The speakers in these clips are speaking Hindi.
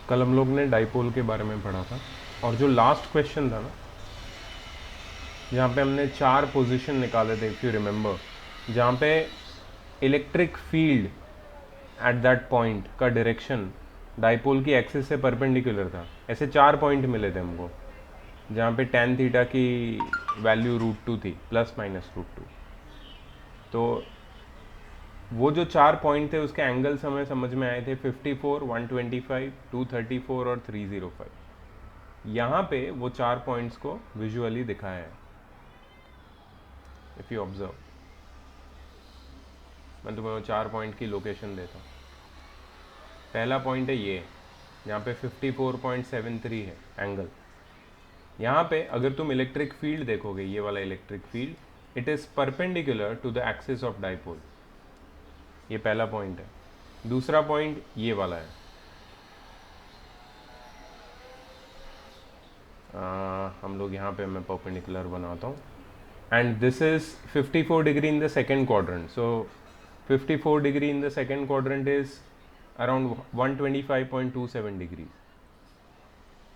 कल हम लोग ने डाइपोल के बारे में पढ़ा था और जो लास्ट क्वेश्चन था ना, जहाँ पे हमने 4 पोजीशन निकाले थे, इफ़ यू रिमेंबर, जहाँ पे electric field at that point का डायरेक्शन डाइपोल की एक्सिस से परपेंडिकुलर था। ऐसे 4 पॉइंट मिले थे हमको, जहाँ पे tan थीटा की वैल्यू √2 थी, प्लस माइनस √2। तो वो जो 4 पॉइंट थे उसके एंगल्स हमें समझ में आए थे 54, 125, 234 और 305। यहाँ पे वो 4 पॉइंट्स को विजुअली दिखाया है। इफ़ यू ऑब्जर्व, मैं तुम्हें वो 4 पॉइंट की लोकेशन देता हूँ। पहला पॉइंट है ये, यहाँ पे 54.73 है एंगल। यहाँ पे अगर तुम इलेक्ट्रिक फील्ड देखोगे, ये वाला electric field, it is perpendicular to the axis of dipole. ये पहला पॉइंट है। दूसरा पॉइंट ये वाला है, हम लोग यहाँ पे मैं परपेंडिकुलर बनाता हूँ, and this is 54 degree in the second quadrant. So 54 degree in the second quadrant is around 125.27 degree.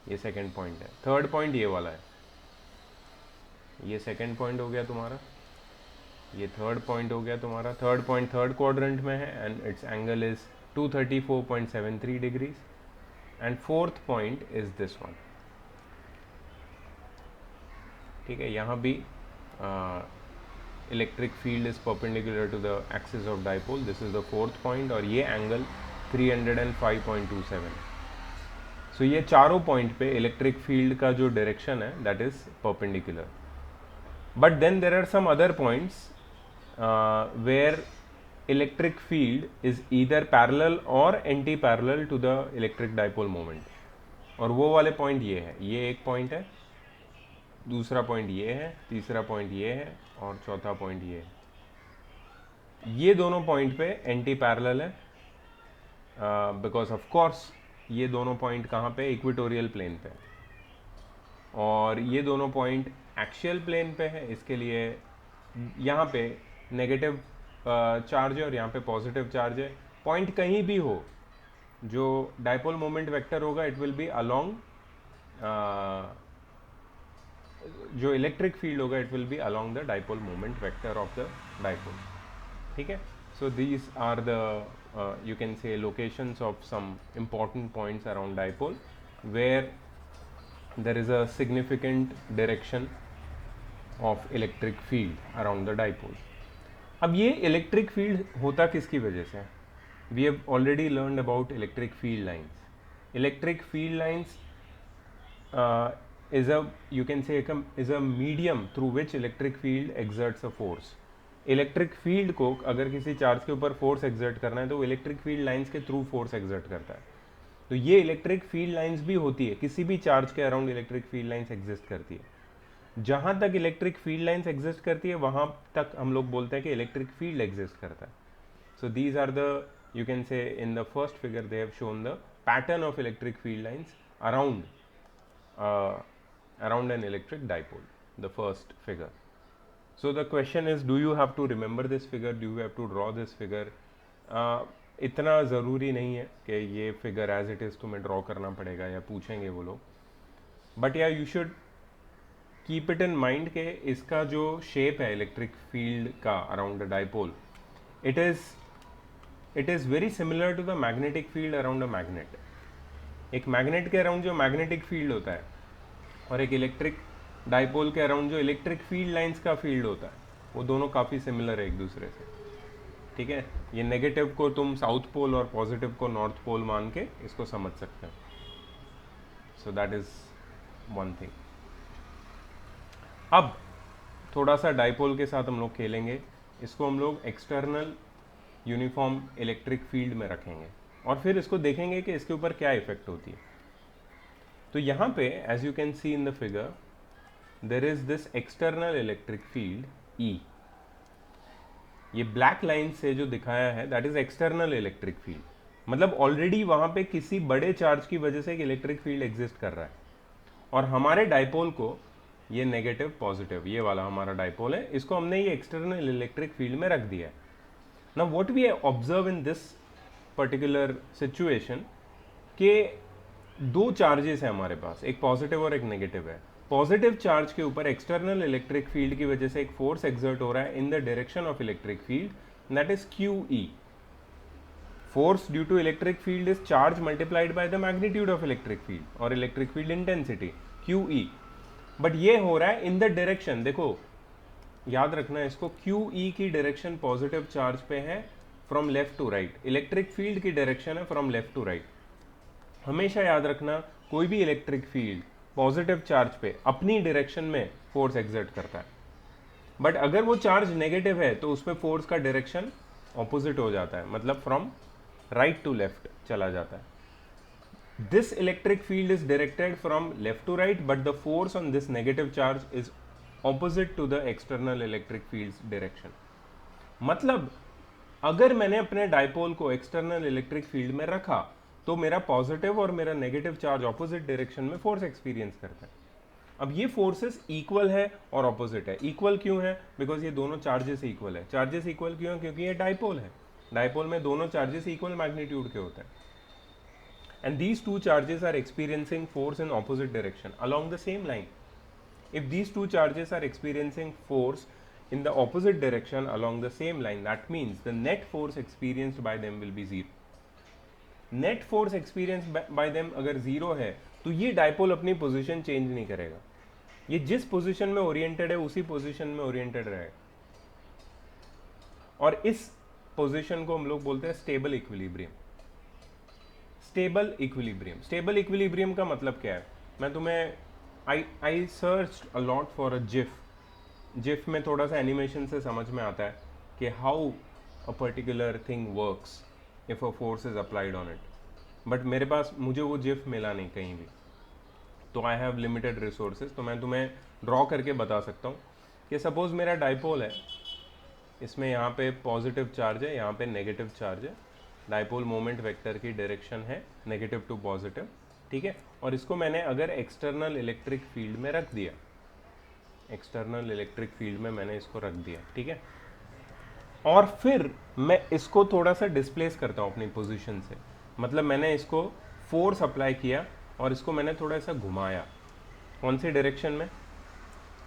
ये सेकेंड पॉइंट है। थर्ड पॉइंट ये वाला है, ये सेकेंड पॉइंट हो गया तुम्हारा, ये थर्ड पॉइंट हो गया तुम्हारा। थर्ड पॉइंट थर्ड क्वाड्रेंट में है and its angle is 234.73 degrees. And fourth point is this one. ठीक है, यहाँ भी electric field is perpendicular to the axis of dipole. This is the fourth point और ये एंगल 305.27। सो ये चारों पॉइंट पे इलेक्ट्रिक फील्ड का जो डायरेक्शन है that is perpendicular. But then there are some other points where electric field is either parallel or anti parallel to the electric dipole moment. और वो वाले पॉइंट ये है, ये एक पॉइंट है, दूसरा पॉइंट ये है, तीसरा पॉइंट ये है और चौथा पॉइंट ये है। ये दोनों पॉइंट पे एंटी पैरेलल है, बिकॉज ऑफ कोर्स ये दोनों पॉइंट कहाँ पे, इक्वेटोरियल प्लेन पे, और ये दोनों पॉइंट एक्सियल प्लेन पे है। इसके लिए यहाँ पे नेगेटिव चार्ज है और यहाँ पे पॉजिटिव चार्ज है। पॉइंट कहीं भी हो, जो डाइपोल मोमेंट वेक्टर होगा इट विल बी अलोंग, जो इलेक्ट्रिक फील्ड होगा it will be along the dipole moment vector of the dipole. ठीक है, so these are the you can say locations of some important points around dipole where there is a significant direction of electric field around the dipole. अब ये इलेक्ट्रिक फील्ड होता किसकी वजह से? We have already learned about electric field lines. Electric field lines is a, you can say, is a medium through which electric field exerts a force. Electric field को अगर किसी चार्ज के ऊपर फोर्स एक्सर्ट करना है तो वो इलेक्ट्रिक फील्ड लाइंस के थ्रू फोर्स एक्सर्ट करता है। तो ये इलेक्ट्रिक फील्ड लाइंस भी होती है, किसी भी चार्ज के around electric field lines exist करती है। जहां तक इलेक्ट्रिक फील्ड लाइंस एग्जिस्ट करती है वहां तक हम लोग बोलते हैं कि इलेक्ट्रिक फील्ड एग्जिस्ट करता है। So these are the, you can say, in the first figure they have shown the pattern of electric field lines around an electric dipole, the first figure. So the question is, do you have to remember this figure, do you have to draw this figure? इतना ज़रूरी नहीं है कि ये फिगर एज इट इज़ तुम्हें ड्रॉ करना पड़ेगा या पूछेंगे वो लोग, बट या you should keep it in mind कि इसका जो शेप है इलेक्ट्रिक फील्ड का around the dipole, it is very similar to the magnetic field around a magnet. एक मैग्नेट के अराउंड जो मैग्नेटिक फील्ड होता है और एक इलेक्ट्रिक डाइपोल के अराउंड जो इलेक्ट्रिक फील्ड लाइंस का फील्ड होता है, वो दोनों काफ़ी सिमिलर है एक दूसरे से। ठीक है, ये नेगेटिव को तुम साउथ पोल और पॉजिटिव को नॉर्थ पोल मान के इसको समझ सकते हो। So that is one thing. अब थोड़ा सा डाइपोल के साथ हम लोग खेलेंगे। इसको हम लोग एक्सटर्नल यूनिफॉर्म इलेक्ट्रिक फील्ड में रखेंगे और फिर इसको देखेंगे कि इसके ऊपर क्या इफेक्ट होती है। तो यहाँ पे as you can see in the figure, there is this external electric field E। ये ब्लैक लाइन से जो दिखाया है that is external electric field, मतलब ऑलरेडी वहां पे किसी बड़े चार्ज की वजह से एक इलेक्ट्रिक फील्ड एग्जिस्ट कर रहा है। और हमारे डाइपोल को, ये नेगेटिव पॉजिटिव, ये वाला हमारा डाइपोल है, इसको हमने ये एक्सटर्नल इलेक्ट्रिक फील्ड में रख दिया है। Now what we observe in this particular situation, कि दो चार्जेस है हमारे पास, एक पॉजिटिव और एक नेगेटिव है। पॉजिटिव चार्ज के ऊपर एक्सटर्नल इलेक्ट्रिक फील्ड की वजह से एक फोर्स एक्सर्ट हो रहा है इन the direction of electric field, that is Q E. Force due to electric field is charge multiplied by the magnitude of electric field और electric field intensity QE। But ये हो रहा है इन द डायरेक्शन, देखो याद रखना इसको, QE की डायरेक्शन पॉजिटिव चार्ज पे है from left to right, electric field की डायरेक्शन है फ्रॉम लेफ्ट टू राइट। हमेशा याद रखना कोई भी इलेक्ट्रिक फील्ड पॉजिटिव चार्ज पे अपनी डायरेक्शन में फोर्स एक्सर्ट करता है, बट अगर वो चार्ज नेगेटिव है तो उसमें फोर्स का डायरेक्शन ऑपोजिट हो जाता है, मतलब फ्रॉम राइट टू लेफ्ट चला जाता है। This electric field is directed from left to right, but the force on this negative charge is opposite to the external electric field direction. मतलब अगर मैंने अपने डाइपोल को एक्सटर्नल इलेक्ट्रिक फील्ड में रखा तो मेरा पॉजिटिव और मेरा नेगेटिव चार्ज ऑपोजिट डायरेक्शन में फोर्स एक्सपीरियंस करता है। अब ये फोर्सेस इक्वल है और ऑपोजिट है। इक्वल क्यों है? बिकॉज ये दोनों चार्जेस इक्वल है। चार्जेस इक्वल क्यों है? क्योंकि ये डाइपोल है। डाइपोल में दोनों चार्जेस इक्वल मैग्नीट्यूड के होते हैं, and these two charges are experiencing force in opposite direction along the same line. If these two charges are experiencing force in the opposite direction along the same line, that means the net force experienced by them will be zero. Net force experienced by them अगर zero है तो ये डाइपोल अपनी पोजीशन चेंज नहीं करेगा, ये जिस पोजीशन में ओरिएंटेड है उसी पोजीशन में ओरिएंटेड रहेगा, और इस पोजीशन को हम लोग बोलते हैं stable equilibrium. Stable equilibrium, stable equilibrium का मतलब क्या है? मैं तुम्हें I searched a lot for a GIF। GIF में थोड़ा सा एनिमेशन से समझ में आता है कि how a particular thing works if a force is applied on it, but मेरे पास मुझे वो GIF मिला नहीं कहीं भी, तो आई हैव लिमिटेड रिसोर्सेज। तो मैं तुम्हें ड्रॉ करके बता सकता हूँ कि सपोज मेरा डाइपोल है, इसमें यहाँ पे पॉजिटिव चार्ज है, यहाँ पे नेगेटिव चार्ज है, डाइपोल मोमेंट वेक्टर की डायरेक्शन है नेगेटिव टू पॉजिटिव, ठीक है। और इसको मैंने अगर एक्सटर्नल इलेक्ट्रिक फील्ड में रख दिया, एक्सटर्नल इलेक्ट्रिक फील्ड में मैंने इसको रख दिया, ठीक है, और फिर मैं इसको थोड़ा सा डिस्प्लेस करता हूँ अपनी पोजीशन से, मतलब मैंने इसको फोर्स अप्लाई किया और इसको मैंने थोड़ा सा घुमाया। कौन सी डायरेक्शन में?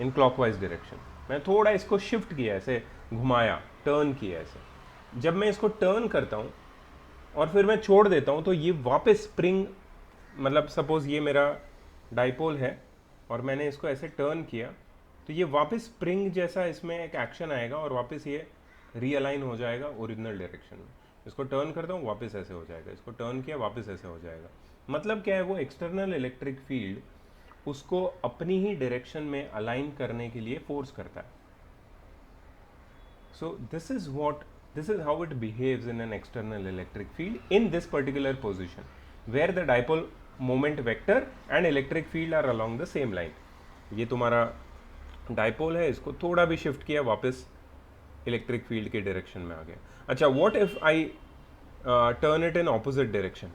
In clockwise direction. मैं थोड़ा इसको शिफ्ट किया, ऐसे घुमाया, टर्न किया ऐसे। जब मैं इसको टर्न करता हूँ और फिर मैं छोड़ देता हूँ तो ये वापस स्प्रिंग, मतलब सपोज ये मेरा डाइपोल है और मैंने इसको ऐसे टर्न किया तो ये वापस स्प्रिंग जैसा इसमें एक एक्शन आएगा और वापस ये रीअलाइन हो जाएगा ओरिजिनल डायरेक्शन में। इसको टर्न करता हूँ वापस ऐसे हो जाएगा, इसको टर्न किया वापस ऐसे हो जाएगा। मतलब क्या है? वो एक्सटर्नल इलेक्ट्रिक फील्ड उसको अपनी ही डायरेक्शन में अलाइन करने के लिए फोर्स करता है। So this is how it behaves in an external electric field in this particular position where the dipole moment vector and electric field are along the same line. ये तुम्हारा डाइपोल है, इसको थोड़ा भी शिफ्ट किया वापस इलेक्ट्रिक फील्ड के डायरेक्शन में आ गया। अच्छा, what if I turn it in opposite direction?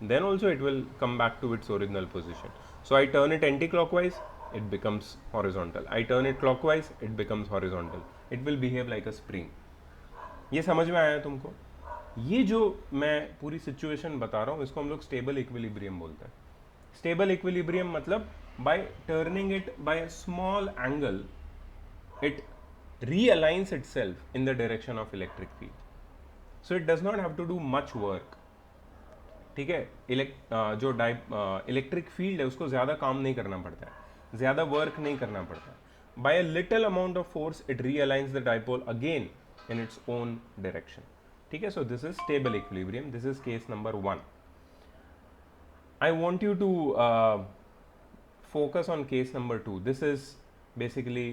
Then also it will come back to its original position. So I turn it anti clockwise, it becomes horizontal. I turn it clockwise, it becomes horizontal. It will behave like a spring. ये समझ में आया तुमको? ये जो मैं पूरी सिचुएशन बता रहा हूँ इसको हम लोग स्टेबल इक्विलिब्रियम बोलते हैं। स्टेबल इक्विलिब्रियम मतलब bye turning it by a small angle it realigns itself in the direction of electric field, so it does not have to do much work, ठीक है। जो इलेक्ट्रिक फील्ड है उसको ज़्यादा काम नहीं करना पड़ता है, ज़्यादा वर्क नहीं करना पड़ता है। By a little amount of force it realigns the dipole again in its own direction, ठीक है। So this is stable equilibrium. This is case number 1। I want you to focus on case number 2. This is basically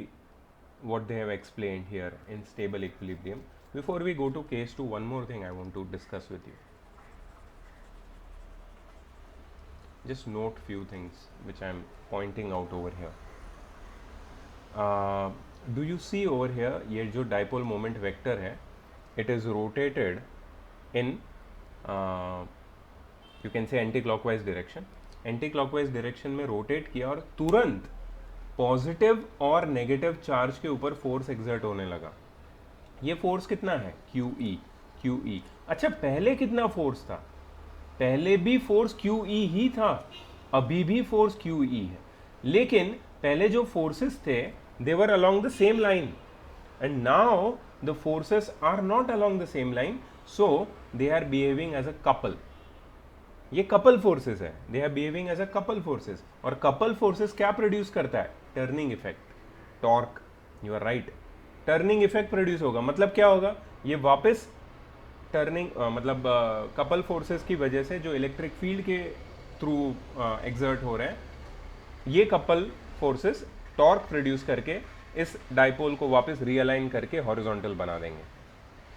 what they have explained here in stable equilibrium. Before we go to case 2, one more thing I want to discuss with you. Just note few things which I am pointing out over here. Do you see over here, ये जो dipole moment vector है, it is rotated in you can say anti-clockwise direction. Anti-clockwise direction में रोटेट किया और तुरंत पॉजिटिव और नेगेटिव चार्ज के ऊपर फोर्स एक्सर्ट होने लगा। ये फोर्स कितना है? QE। अच्छा, पहले कितना फोर्स था? पहले भी फोर्स क्यू ई ही था, अभी भी फोर्स क्यू ई है, लेकिन पहले जो फोर्सेस थे they were along the same line, and now the forces are not along the same line, so they are behaving as a couple. ये कपल फोर्सेस है, they are behaving as a couple forces. और कपल फोर्सेस क्या प्रोड्यूस करता है? Turning effect, torque. You are right, turning effect produce होगा. मतलब क्या होगा? ये वापस टर्निंग मतलब कपल फोर्सेस की वजह से जो इलेक्ट्रिक फील्ड के थ्रू एग्जर्ट हो रहे हैं, ये कपल फोर्सेस टॉर्क प्रोड्यूस करके इस डाइपोल को वापस रीअलाइन करके हॉरिजॉन्टल बना देंगे.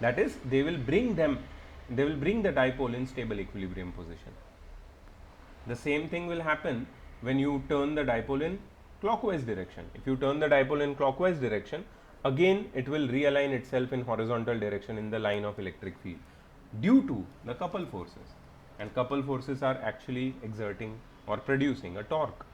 That is they will bring the dipole in stable equilibrium position. The same thing will happen when you turn the dipole in clockwise direction. If you turn the dipole in clockwise direction, again it will realign itself in horizontal direction in the line of electric field due to the couple forces, and couple forces are actually exerting or producing a torque.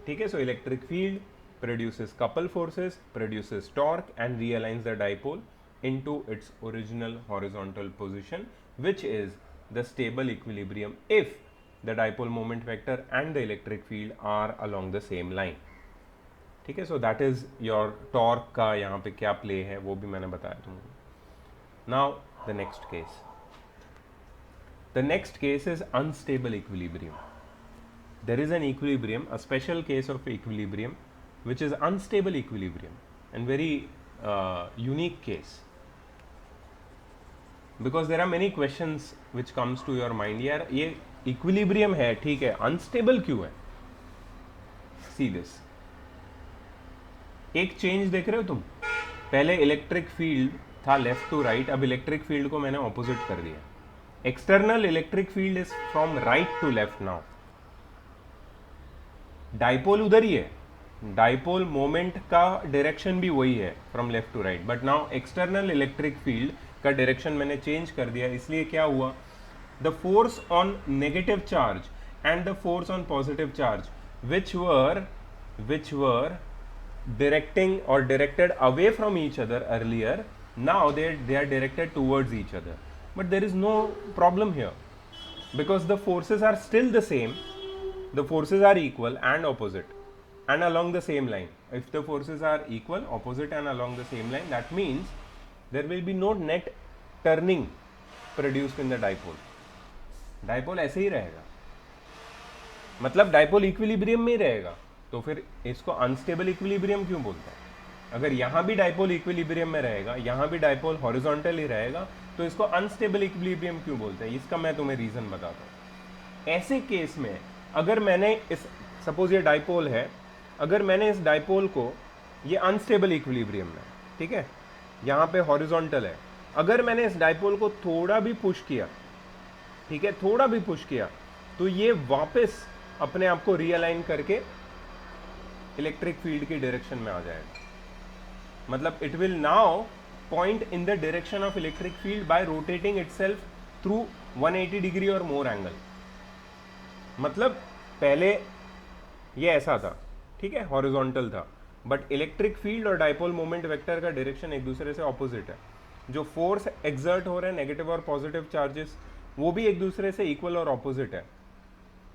ठीक है, so electric field produces couple forces, produces torque and realigns the dipole into its original horizontal position, which is the stable equilibrium if the dipole moment vector and the electric field are along the same line. ठीक है, so that is your torque का यहाँ पे क्या play है वो भी मैंने बताया तुमको. Now the next case. The next case is unstable equilibrium. There is an equilibrium, a special case of equilibrium, which is unstable equilibrium, and very unique case. Because there are many questions which comes to your mind. यार ये इक्विलिब्रियम है, ठीक है, अनस्टेबल क्यों है? सी दिस, एक चेंज देख रहे हो तुम? पहले इलेक्ट्रिक फील्ड था लेफ्ट टू राइट, अब इलेक्ट्रिक फील्ड को मैंने ऑपोजिट कर दिया. External electric field is from right to left now. Dipole उधर ही है, डाइपोल मोमेंट का डायरेक्शन भी वही है from left to right, but now external electric field का डायरेक्शन मैंने चेंज कर दिया. इसलिए क्या हुआ? The force on negative charge and the force on positive charge, which were directing or directed away from each other earlier, now they are directed towards each other. But there is no problem here because the forces are still the same. The forces are equal and opposite and along the same line. If the forces are equal, opposite and along the same line, that means there will be no net turning produced in the dipole. Dipole ऐसे ही रहेगा, मतलब डाइपोल इक्विलिब्रियम में ही रहेगा. तो फिर इसको अनस्टेबल इक्विलिब्रियम क्यों बोलते हैं? अगर यहाँ भी डाइपोल इक्विलिब्रियम में रहेगा, यहाँ भी डाइपोल हॉरिजॉन्टल ही रहेगा, तो इसको अनस्टेबल इक्विलिब्रियम क्यों बोलते हैं? इसका मैं तुम्हें रीजन बताता हूँ. ऐसे केस में अगर मैंने इस, सपोज ये डाइपोल है, अगर मैंने इस डाइपोल को, ये अनस्टेबल इक्विलिब्रियम में, ठीक है, यहाँ पे हॉरिजॉन्टल है, अगर मैंने इस डाइपोल को थोड़ा भी पुश किया, ठीक है, थोड़ा भी पुश किया, तो ये वापस अपने आप को रीअलाइन करके इलेक्ट्रिक फील्ड की डायरेक्शन में आ जाएगा. मतलब it will now point in the direction of electric field bye rotating itself through 180 degree और मोर एंगल. मतलब पहले ये ऐसा था, ठीक है, हॉरिजॉन्टल था, बट इलेक्ट्रिक फील्ड और डाइपोल मोमेंट वेक्टर का डायरेक्शन एक दूसरे से ऑपोजिट है. जो फोर्स एक्सर्ट हो रहे हैं, नेगेटिव और पॉजिटिव चार्जेस, वो भी एक दूसरे से इक्वल और ऑपोजिट है,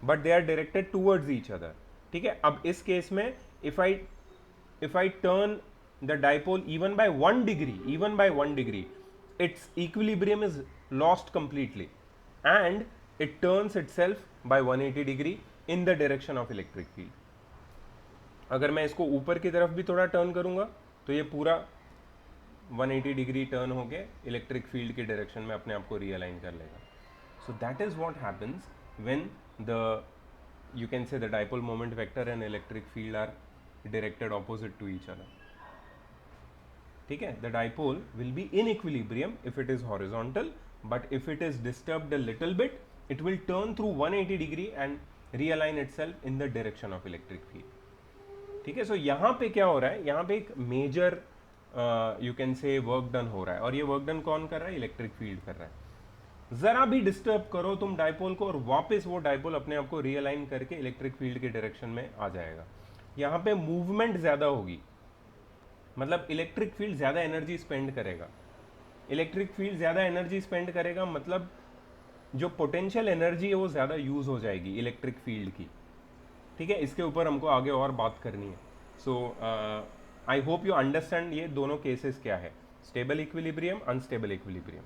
but they are directed towards each other. ठीक है, अब इस केस में if I turn the dipole even by 1 degree, its equilibrium is lost completely and it turns itself by 180 degree in the direction of electric field. अगर मैं इसको ऊपर की तरफ भी थोड़ा टर्न करूंगा तो ये पूरा 180 डिग्री टर्न होके इलेक्ट्रिक फील्ड के डायरेक्शन में अपने आप को रीअलाइन कर लेगा. So that is what happens when you can say the dipole moment vector and electric field are directed opposite to each other. ठीक है, the dipole will be in equilibrium if it is horizontal, but if it is disturbed a little bit, it will turn through 180 degree and realign itself in the direction of electric field. ठीक है, so यहाँ पे क्या हो रहा है, यहाँ पे एक major you can say work done हो रहा है, और ये work done कौन कर रहा है? इलेक्ट्रिक फील्ड कर रहा है. जरा भी डिस्टर्ब करो तुम डाइपोल को और वापस वो डाइपोल अपने आप को रीअलाइन करके इलेक्ट्रिक फील्ड के डायरेक्शन में आ जाएगा. यहाँ पे मूवमेंट ज्यादा होगी, मतलब इलेक्ट्रिक फील्ड ज्यादा एनर्जी स्पेंड करेगा. इलेक्ट्रिक फील्ड ज्यादा एनर्जी स्पेंड करेगा मतलब जो पोटेंशियल एनर्जी है वो ज़्यादा यूज़ हो जाएगी इलेक्ट्रिक फील्ड की, ठीक है। इसके ऊपर हमको आगे और बात करनी है। सो आई होप यू अंडरस्टैंड ये दोनों केसेस क्या है, stable equilibrium, unstable equilibrium.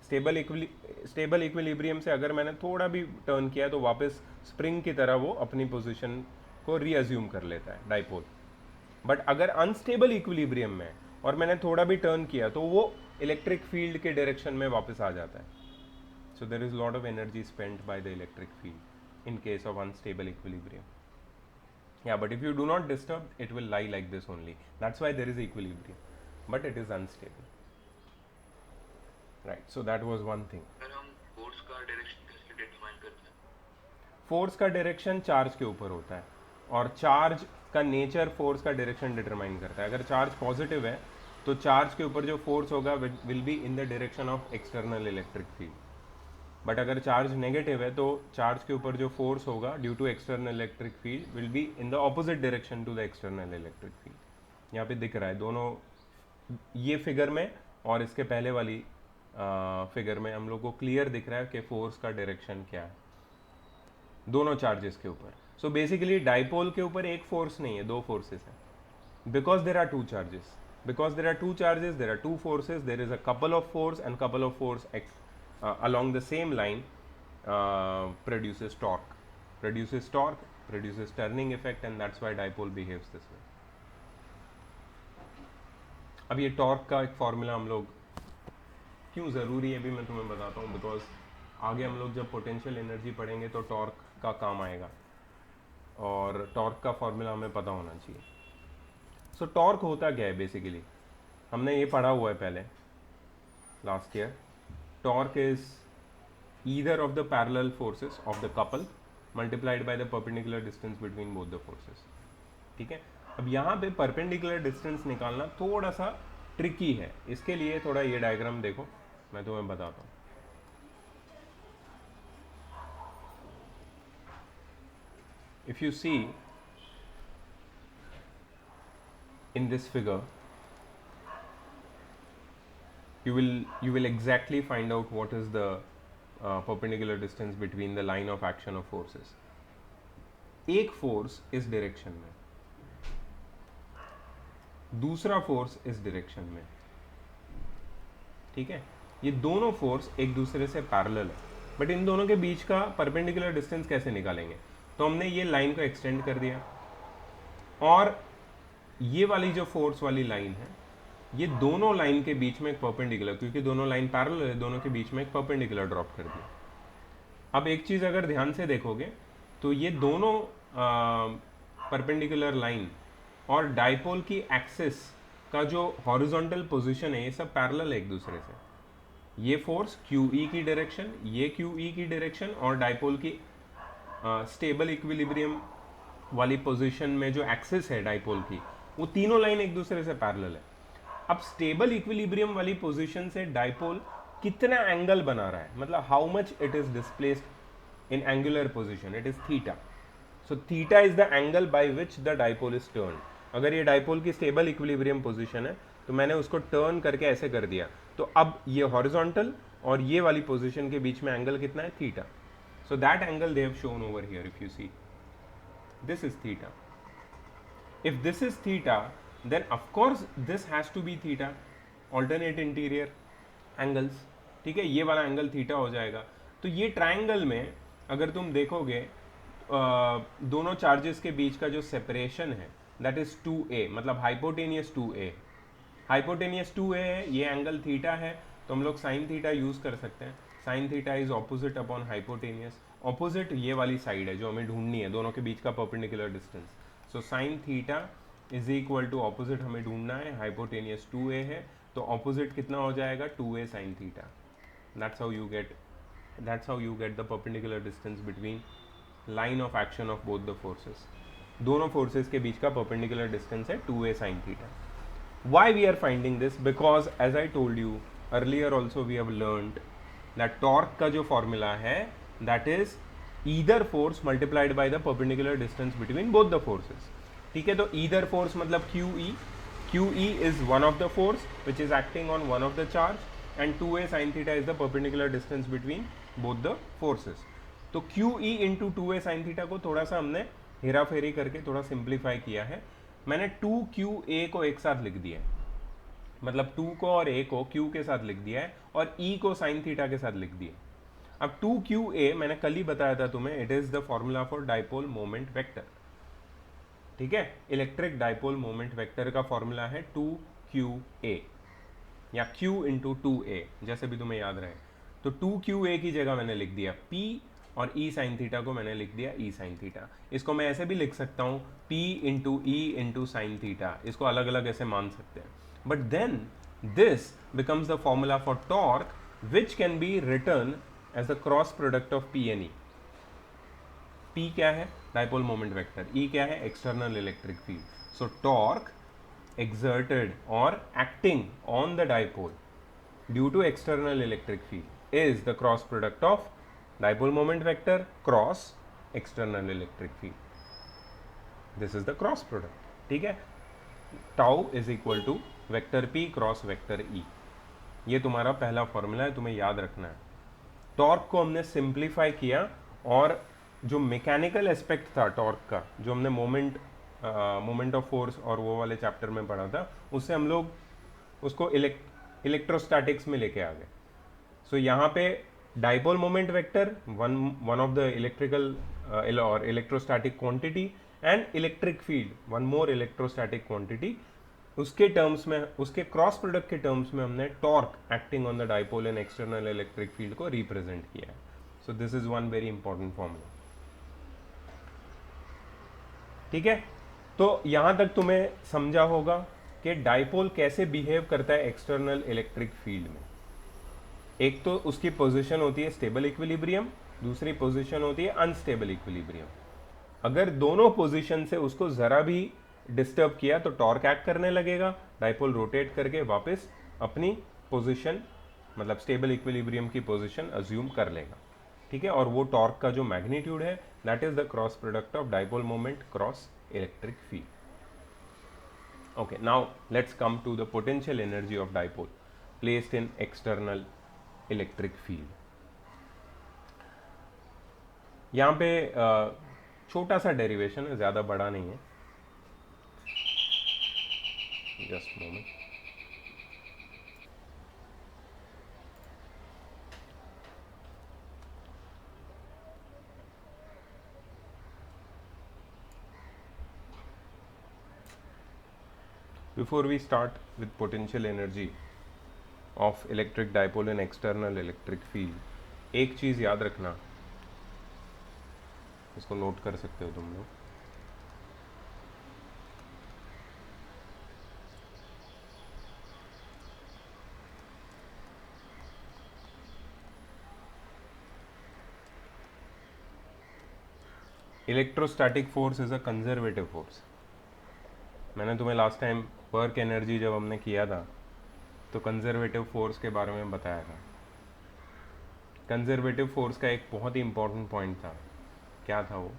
Stable equilibrium से अगर मैंने थोड़ा भी टर्न किया तो वापस स्प्रिंग की तरह वो अपनी पोजीशन को रीअज्यूम कर लेता है डाइपोल। बट अगर अनस्टेबल इक्विलिब्रियम में और मैंने थोड़ा भी टर्न किया तो वो इलेक्ट्रिक फील्ड के डायरेक्शन में वापस आ जाता है। So there is lot of energy spent by the electric field in case of unstable equilibrium. Yeah, but if you do not disturb, it will lie like this only. That's why there is equilibrium, but it is unstable. Right. So that was one thing. Sir हम फोर्स का डायरेक्शन कैसे डिटरमाइन करते हैं? फोर्स का डायरेक्शन चार्ज के ऊपर होता है और चार्ज का नेचर फोर्स का डायरेक्शन डिटरमाइन करता है। अगर चार्ज पॉजिटिव है तो चार्ज के ऊपर जो फोर्स होगा will be in the direction of external electric field. But अगर चार्ज नेगेटिव है तो चार्ज के ऊपर जो फोर्स होगा due to external electric field will be in the opposite direction to the external electric field. यहाँ पे दिख रहा है दोनों, ये फिगर में और इसके पहले वाली फिगर में हम लोग को क्लियर दिख रहा है कि फोर्स का डायरेक्शन क्या है दोनों चार्जेस के ऊपर। सो बेसिकली डाइपोल के ऊपर एक फोर्स नहीं है, दो फोर्सेस हैं। Because there are two charges, there are two forces, there is a couple of force and couple of force along the same line produces torque, produces turning effect, and that's why dipole behaves this way. अब ये टॉर्क का एक फॉर्मूला हम लोग क्यों ज़रूरी है भी मैं तुम्हें बताता हूँ, बिकॉज आगे हम लोग जब पोटेंशियल एनर्जी पढ़ेंगे तो टॉर्क का काम आएगा और टॉर्क का फॉर्मूला हमें पता होना चाहिए। सो टॉर्क होता क्या है बेसिकली, हमने ये पढ़ा हुआ है पहले last year. Torque is either of the parallel forces of the couple multiplied by the perpendicular distance between both the forces, ठीक है। अब यहाँ पे perpendicular distance निकालना थोड़ा सा ट्रिकी है, इसके लिए थोड़ा ये डायग्राम देखो, मैं तुम्हें बताता हूँ। If you see in this figure, you will exactly find out what is the perpendicular distance between the line of action of forces. एक फोर्स इस डायरेक्शन में, दूसरा फोर्स इस डायरेक्शन में, ठीक है। ये दोनों फोर्स एक दूसरे से पैरेलल है, बट इन दोनों के बीच का परपेंडिकुलर डिस्टेंस कैसे निकालेंगे, तो हमने ये लाइन को एक्सटेंड कर दिया और ये वाली जो फोर्स वाली लाइन है ये दोनों लाइन के बीच में एक परपेंडिकुलर, क्योंकि दोनों लाइन पैरेलल है, दोनों के बीच में एक परपेंडिकुलर ड्रॉप कर दिया। अब एक चीज़ अगर ध्यान से देखोगे तो ये दोनों परपेंडिकुलर लाइन और डाइपोल की एक्सिस का जो हॉरिजॉन्टल पोजीशन है ये सब पैरेलल है एक दूसरे से। ये फोर्स QE की डायरेक्शन, ये QE की डायरेक्शन और डाइपोल की स्टेबल इक्विलिब्रियम वाली पोजीशन में जो एक्सिस है डाइपोल की, वो तीनों लाइन एक दूसरे से पैरेलल है। अब स्टेबल इक्विलिब्रियम वाली पोजीशन से डाइपोल कितना एंगल बना रहा है, मतलब how much it is displaced in angular position, it is theta. So theta is the angle by which the dipole is turn. अगर ये डाइपोल की स्टेबल इक्विलिब्रियम पोजीशन है तो मैंने उसको टर्न करके ऐसे कर दिया, तो अब ये हॉरिजॉन्टल और ये वाली पोजीशन के बीच में एंगल कितना है, theta. So that angle they have shown over here, if you see this is theta. If this is theta then of course this has to be theta, alternate interior angles, ठीक है। ये वाला एंगल थीटा हो जाएगा। तो ये ट्रायंगल में अगर तुम देखोगे दोनों चार्जेस के बीच का जो सेपरेशन है दैट इज 2a, मतलब हाइपोटेनियस 2a। हाइपोटेनियस 2a है, ये एंगल थीटा है, तो हम लोग साइन थीटा यूज कर सकते हैं। Sign theta is opposite upon hypotenuse. Opposite ये वाली साइड है जो हमें ढूंढनी है, दोनों के बीच का perpendicular distance. So sine theta is equal to opposite हमें ढूंढना है, हाइपोटेनियस 2a है, तो ऑपोजिट कितना हो जाएगा, 2a sine theta. That's how you get the perpendicular distance between line of action of both the forces. दोनों फोर्सेस के बीच का परपेंडिकुलर डिस्टेंस है 2a sine theta. Why we are finding this, because as I told you earlier also we have learned that torque का जो फॉर्मूला है that is either force multiplied by the perpendicular distance between both the forces, ठीक है। तो ईदर फोर्स मतलब QE is one of the force which is acting on one of the charge and 2a sin theta is the perpendicular distance between both the forces. तो क्यू ई इंटू टू ए साइन थीटा को थोड़ा सा हमने हेरा फेरी करके थोड़ा सिंप्लीफाई किया है। मैंने टू क्यू ए को एक साथ लिख दिया है, मतलब टू को और ए को क्यू के साथ लिख दिया है और ई को साइन थीटा के साथ लिख दिया। अब टू क्यू ए मैंने कल ही बताया था तुम्हें, it is the formula for dipole moment vector. ठीक है, इलेक्ट्रिक डाइपोल मोमेंट वेक्टर का फॉर्मूला है टू क्यू ए या Q इंटू टू ए, जैसे भी तुम्हें याद रहे। तो टू क्यू ए की जगह मैंने लिख दिया P और E साइन थीटा को मैंने लिख दिया E साइन थीटा। इसको मैं ऐसे भी लिख सकता हूँ P into E into sine theta, इसको अलग अलग ऐसे मान सकते हैं। But then this becomes the formula for torque which can be written as the cross product of P and E. P क्या है? Dipole moment vector. E क्या है? External electric field. So torque exerted or acting on the dipole due to external electric field is the cross product of dipole moment vector cross external electric field. This is the cross product. ठीक है, tau is equal to vector p cross vector e. ये तुम्हारा पहला फॉर्मूला है, तुम्हें याद रखना है। टॉर्क को हमने सिंप्लीफाई किया और जो मैकेनिकल एस्पेक्ट था टॉर्क का, जो हमने मोमेंट ऑफ फोर्स और वो वाले चैप्टर में पढ़ा था, उससे हम लोग उसको इलेक्ट्रोस्टैटिक्स में लेके आ गए। सो यहाँ पे dipole moment vector one of the electrical or electrostatic quantity and electric field one more electrostatic quantity, उसके टर्म्स में, उसके क्रॉस प्रोडक्ट के टर्म्स में हमने torque acting on the dipole and external electric field को रिप्रेजेंट किया है। So this is one very important formula. ठीक है, तो यहां तक तुम्हें समझा होगा कि डाइपोल कैसे बिहेव करता है एक्सटर्नल इलेक्ट्रिक फील्ड में। एक तो उसकी पोजीशन होती है स्टेबल इक्विलिब्रियम, दूसरी पोजीशन होती है अनस्टेबल इक्विलिब्रियम। अगर दोनों पोजीशन से उसको जरा भी डिस्टर्ब किया तो टॉर्क एक्ट करने लगेगा, डाइपोल रोटेट करके वापस अपनी पोजीशन, मतलब स्टेबल इक्विलिब्रियम की पोजीशन अज्यूम कर लेगा। ठीक है, और वो टॉर्क का जो मैग्नीट्यूड है that is the cross product of dipole moment cross electric field. Okay, now let's come to the potential energy of dipole placed in external electric field. यहाँ पे छोटा सा डेरिवेशन है, ज़्यादा बड़ा नहीं है। Just moment. Before we start with potential energy of electric dipole and external electric field, एक चीज़ याद रखना, इसको नोट कर सकते हो तुम लोग। Electrostatic force is a conservative force. मैंने तुम्हें लास्ट टाइम वर्क एनर्जी जब हमने किया था तो कंजर्वेटिव फोर्स के बारे में बताया था। कंजर्वेटिव फोर्स का एक बहुत ही इंपॉर्टेंट पॉइंट था, क्या था वो?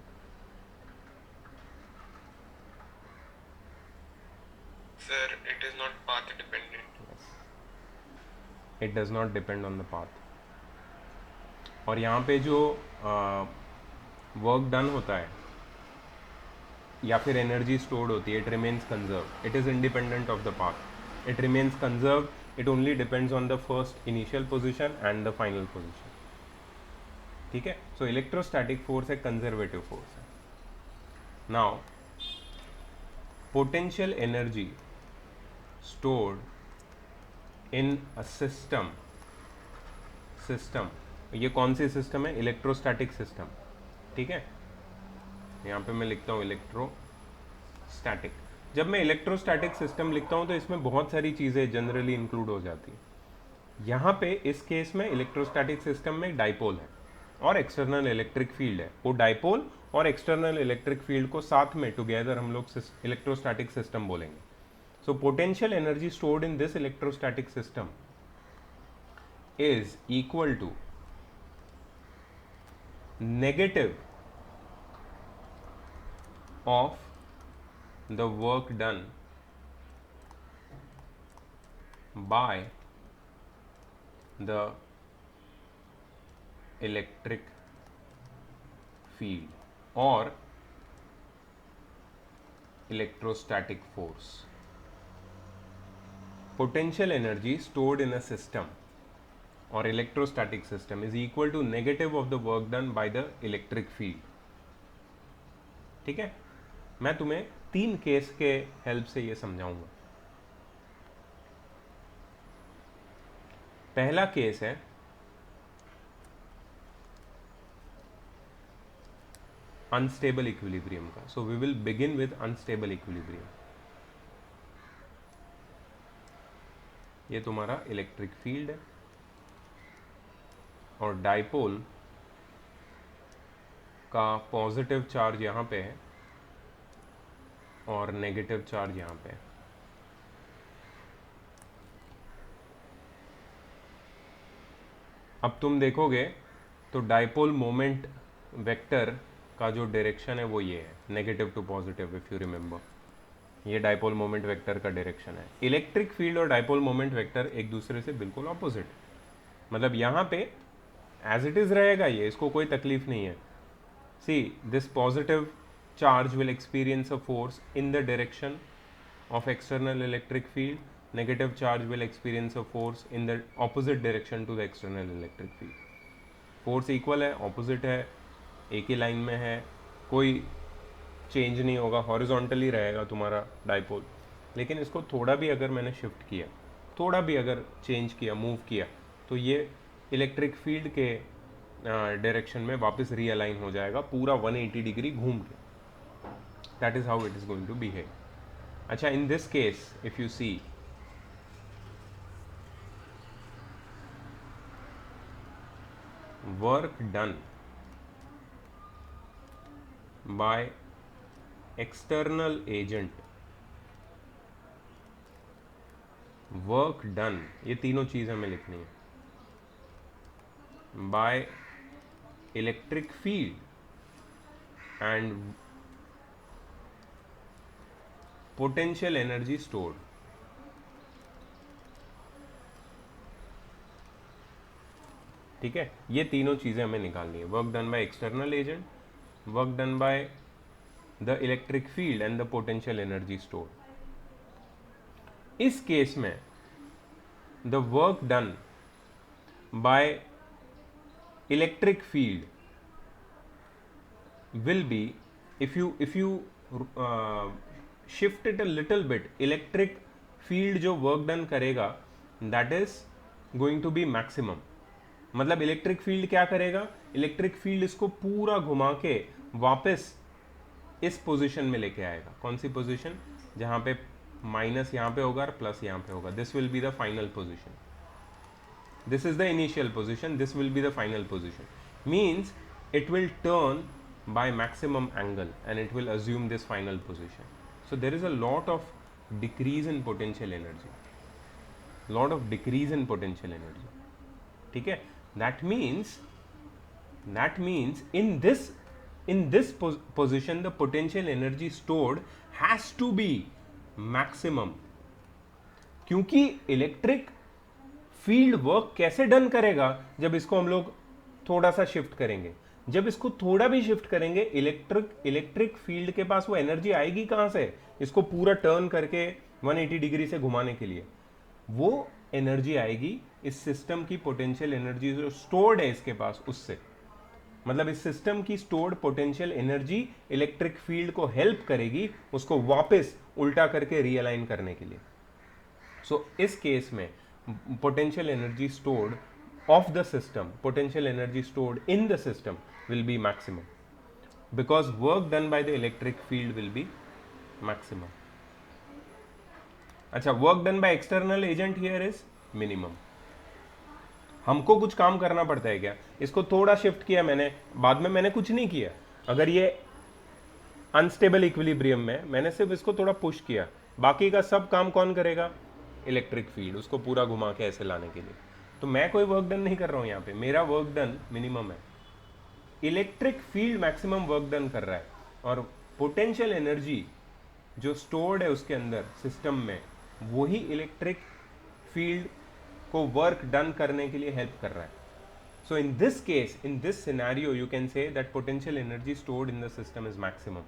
Sir, it is not path dependent. It does not depend on the path. और यहाँ पे जो वर्क डन होता है या फिर एनर्जी स्टोर्ड होती है, it remains conserve, it is independent of the path, it remains conserve, it only depends on the first initial position and the final position. ठीक है, सो इलेक्ट्रोस्टैटिक फोर्स एक कंजर्वेटिव फोर्स है। Now potential energy stored in a system, ये कौन सी सिस्टम है? Electrostatic system. ठीक है, यहाँ पे मैं लिखता हूँ इलेक्ट्रोस्टैटिक। जब मैं इलेक्ट्रोस्टैटिक सिस्टम लिखता हूँ तो इसमें बहुत सारी चीज़ें जनरली इंक्लूड हो जाती हैं। यहाँ पे इस केस में इलेक्ट्रोस्टैटिक सिस्टम में डाइपोल है और एक्सटर्नल इलेक्ट्रिक फील्ड है। वो डाइपोल और एक्सटर्नल इलेक्ट्रिक फील्ड को साथ में टुगेदर हम लोग इलेक्ट्रोस्टैटिक सिस्टम बोलेंगे। So potential energy stored in this electrostatic system is equal to negative of the work done by the electric field or electrostatic force. Potential energy stored in a system or electrostatic system is equal to negative of the work done by the electric field. ठीक है, मैं तुम्हें 3 केस के हेल्प से ये समझाऊंगा. पहला केस है अनस्टेबल इक्विलिब्रियम का. So we will begin with unstable equilibrium. ये तुम्हारा इलेक्ट्रिक फील्ड है और डाइपोल का पॉजिटिव चार्ज यहाँ पे है और नेगेटिव चार्ज यहाँ पे है. अब तुम देखोगे तो डाइपोल मोमेंट वेक्टर का जो डायरेक्शन है वो ये है, negative to positive. If you remember, ये डाइपोल मोमेंट वेक्टर का डायरेक्शन है. इलेक्ट्रिक फील्ड और डाइपोल मोमेंट वेक्टर एक दूसरे से बिल्कुल ऑपोजिट. मतलब यहाँ पे एज इट इज रहेगा ये, इसको कोई तकलीफ नहीं है. See, this positive charge will experience a force in the direction of external electric field. Negative charge will experience a force in the opposite direction to the external electric field. Force equal है, ऑपोजिट है, एक ही लाइन में है, कोई चेंज नहीं होगा, हॉरिजॉन्टली रहेगा तुम्हारा डाइपोल. लेकिन इसको थोड़ा भी अगर मैंने शिफ्ट किया, थोड़ा भी अगर चेंज किया, मूव किया, तो ये इलेक्ट्रिक फील्ड के डायरेक्शन में वापस रीअलाइन हो जाएगा पूरा 180 डिग्री घूम के. That is how it is going to behave. अच्छा, in this case if you see, work done by external agent, work done, ये तीनों चीज हमें लिखनी है. By electric field and potential energy stored. ठीक है, ये तीनों चीजें हमें निकालनी है. Work done by external agent, work done by the electric field and the potential energy stored. इस केस में the work done by electric field will be, if you shift it a little bit, electric field जो work done करेगा that is going to be maximum. मतलब इलेक्ट्रिक फील्ड क्या करेगा, इलेक्ट्रिक फील्ड इसको पूरा घुमा के वापस इस पोजीशन में लेके आएगा. कौन सी पोजीशन, जहां पे माइनस यहाँ पे होगा और प्लस यहाँ पे होगा. This will be the final position. This is the initial position, this will be the final position. Means it will turn by maximum angle and it will assume this final position. So there is a lot of decrease in potential energy, lot of decrease in potential energy. ठीक है, that means in this position the potential energy stored has to be maximum. क्योंकि इलेक्ट्रिक फील्ड वर्क कैसे डन करेगा, जब इसको हम लोग थोड़ा सा शिफ्ट करेंगे. जब इसको थोड़ा भी शिफ्ट करेंगे, इलेक्ट्रिक फील्ड के पास वो एनर्जी आएगी कहां से, इसको पूरा टर्न करके 180 डिग्री से घुमाने के लिए. वो एनर्जी आएगी इस सिस्टम की पोटेंशियल एनर्जी जो स्टोर्ड है इसके पास, उससे. मतलब इस सिस्टम की stored potential energy electric field को हेल्प करेगी उसको वापस उल्टा करके रीअलाइन करने के लिए. सो इस केस में potential energy stored of the system, potential energy stored in the system will be maximum because work done by the electric field will be maximum. अच्छा, work done by external agent here is minimum. हमको कुछ काम करना पड़ता है क्या, इसको थोड़ा शिफ्ट किया मैंने, बाद में मैंने कुछ नहीं किया. अगर ये अनस्टेबल इक्विलिब्रियम में मैंने सिर्फ इसको थोड़ा पुश किया, बाकी का सब काम कौन करेगा, इलेक्ट्रिक फील्ड, उसको पूरा घुमा के ऐसे लाने के लिए. तो मैं कोई वर्क डन नहीं कर रहा हूं यहाँ पे, मेरा वर्क डन मिनिमम है. Electric field maximum work done कर रहा है और पोटेंशियल एनर्जी जो स्टोर्ड है उसके अंदर सिस्टम में, वही इलेक्ट्रिक फील्ड को वर्क डन करने के लिए हेल्प कर रहा है. So in this case, in this scenario, you can say that potential energy stored in the system is maximum.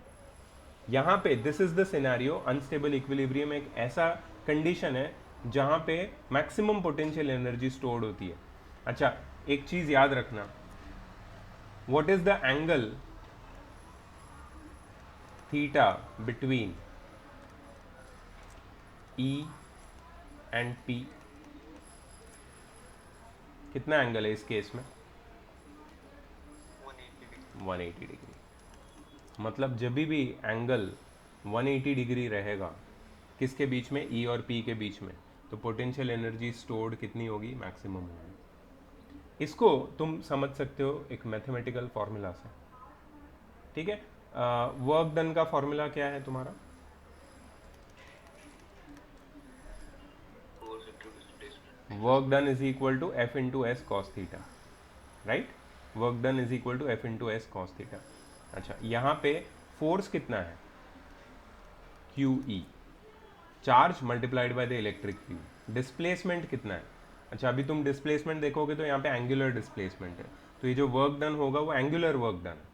यहाँ पे this is the scenario, unstable equilibrium एक ऐसा कंडीशन है जहाँ पे मैक्सिमम पोटेंशियल एनर्जी स्टोर्ड होती है. अच्छा, एक चीज याद रखना, what is the angle theta between E and P? कितना एंगल है इस केस में? 180 डिग्री. मतलब जब भी एंगल 180 डिग्री रहेगा किसके बीच में? E और P के बीच में, तो पोटेंशियल एनर्जी स्टोर्ड कितनी होगी? मैक्सिमम होगी. इसको तुम समझ सकते हो एक मैथमेटिकल फॉर्मूला से. ठीक है, वर्क डन का फॉर्मूला क्या है तुम्हारा? Force into displacement. Work done is equal to F into S cos theta, right? Work done is equal to F into S cos theta. अच्छा, यहाँ पे फोर्स कितना है? QE, charge multiplied by the electric field. Displacement कितना है? अच्छा, अभी तुम डिस्प्लेसमेंट देखोगे तो यहाँ पे एंगुलर डिस्प्लेसमेंट है, तो ये जो वर्क डन होगा वो एंगुलर वर्क डन है.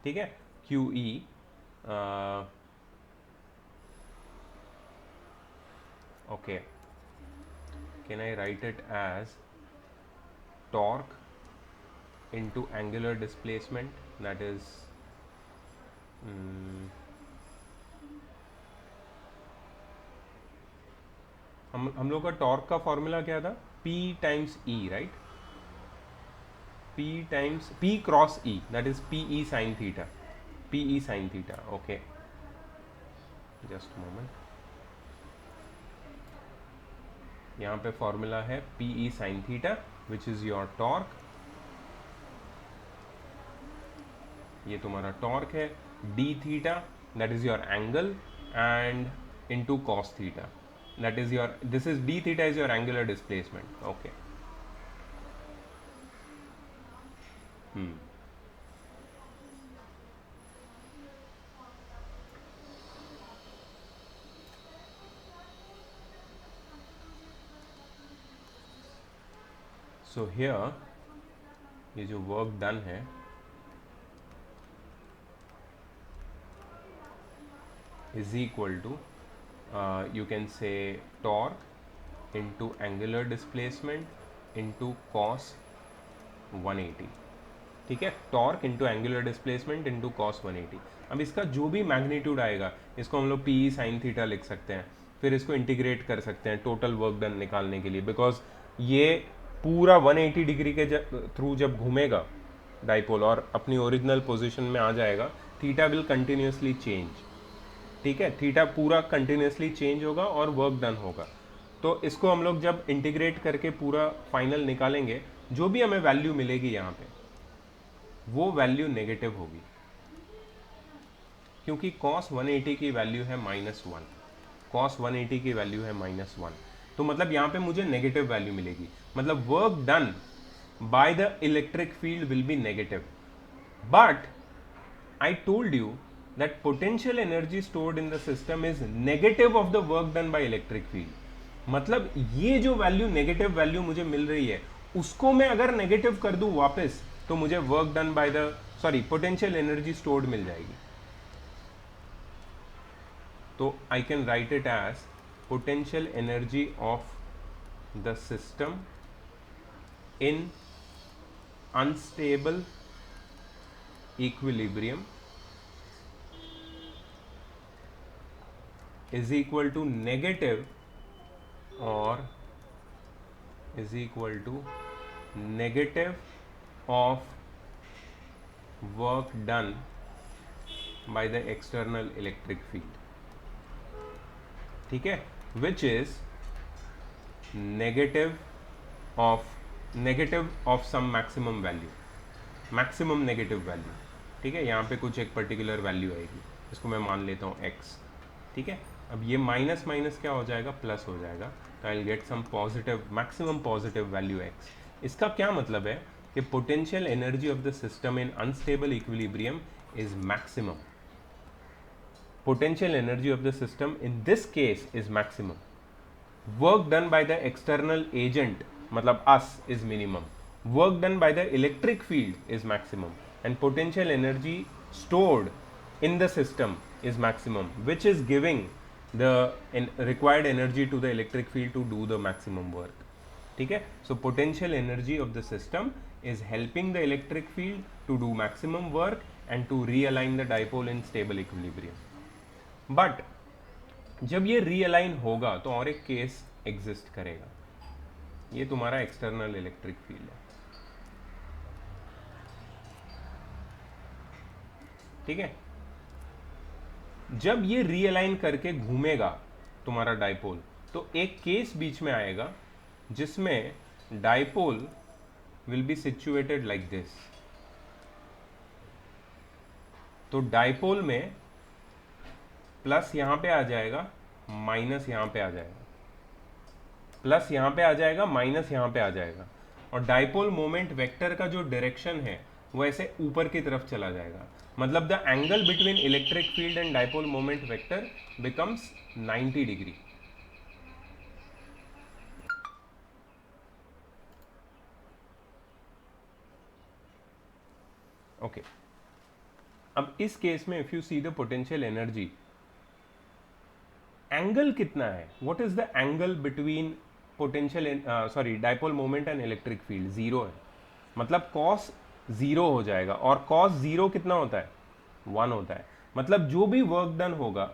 ठीक है, QE okay, can I write it as torque into angular displacement, that is हम लोग का टॉर्क का फॉर्मूला क्या था? P times E, right? P times P cross E, that is PE sine theta. PE sine theta. Okay, just moment. यहाँ पे फॉर्मूला है PE sine theta which is your torque. ये तुम्हारा टॉर्क है. D theta that is your angle and into cos theta that is your, this is D theta is your angular displacement. Okay, so here ये जो वर्क डन है is equal to you can say torque into angular displacement into cos 180. ठीक है, torque into angular displacement into cos 180. अब इसका जो भी मैग्नीट्यूड आएगा इसको हम लोग PE साइन थीटा लिख सकते हैं, फिर इसको इंटीग्रेट कर सकते हैं टोटल वर्क डन निकालने के लिए, बिकॉज ये पूरा 180 डिग्री के थ्रू जब घूमेगा डाइपोल और अपनी ओरिजिनल पोजिशन में आ जाएगा, थीटा विल कंटिन्यूसली चेंज. ठीक है, थीटा पूरा कंटिन्यूसली चेंज होगा और वर्क डन होगा. तो इसको हम लोग जब इंटीग्रेट करके पूरा फाइनल निकालेंगे, जो भी हमें वैल्यू मिलेगी यहाँ पे वो वैल्यू नेगेटिव होगी, क्योंकि cos 180 की वैल्यू है -1. cos 180 की वैल्यू है -1, तो मतलब यहाँ पे मुझे नेगेटिव वैल्यू मिलेगी. मतलब work done by the electric field will be negative. But I told you that potential energy stored in the system is negative of the work done by electric field. मतलब ये जो वैल्यू नेगेटिव वैल्यू मुझे मिल रही है उसको मैं अगर नेगेटिव कर दूं वापस तो मुझे work done by the potential energy stored मिल जाएगी. तो I can write it as potential energy of the system in unstable equilibrium is equal to negative or is equal to negative of work done by the external electric field. ठीक है, which is negative of some maximum value, maximum negative value. ठीक है, यहाँ पे कुछ एक पर्टिकुलर वैल्यू आएगी, इसको मैं मान लेता हूँ x. ठीक है, अब ये माइनस माइनस क्या हो जाएगा? प्लस हो जाएगा. तो I will get some positive, maximum positive value x. इसका क्या मतलब है कि potential energy of the system in unstable equilibrium is maximum. Potential energy of the system in this case is maximum. Work done by the external agent मतलब us is minimum. work done by the electric field is maximum and potential energy stored in the system is maximum, which is giving the required energy to the electric field to do the maximum work. ठीक है, so potential energy of the system is helping the electric field to do maximum work and to realign the dipole in stable equilibrium. But जब ये realign होगा तो और एक केस एग्जिस्ट करेगा, ये तुम्हारा एक्सटर्नल इलेक्ट्रिक फील्ड है. ठीक है, जब ये रीअलाइन करके घूमेगा तुम्हारा डाइपोल तो एक केस बीच में आएगा जिसमें dipole will be situated like this. तो डाइपोल में प्लस यहां पे आ जाएगा, माइनस यहां पे आ जाएगा, प्लस यहां पे आ जाएगा, माइनस यहां पे आ जाएगा, और डाइपोल मोमेंट वेक्टर का जो डायरेक्शन है वो ऐसे ऊपर की तरफ चला जाएगा. मतलब the angle between electric field and dipole moment vector becomes 90 degree. Okay, अब इस केस में if you see the potential energy, angle कितना है, what is the angle between potential dipole moment and electric field? Zero है. मतलब कॉस जीरो हो जाएगा, और कॉस जीरो कितना होता है? 1 होता है. मतलब जो भी वर्क डन होगा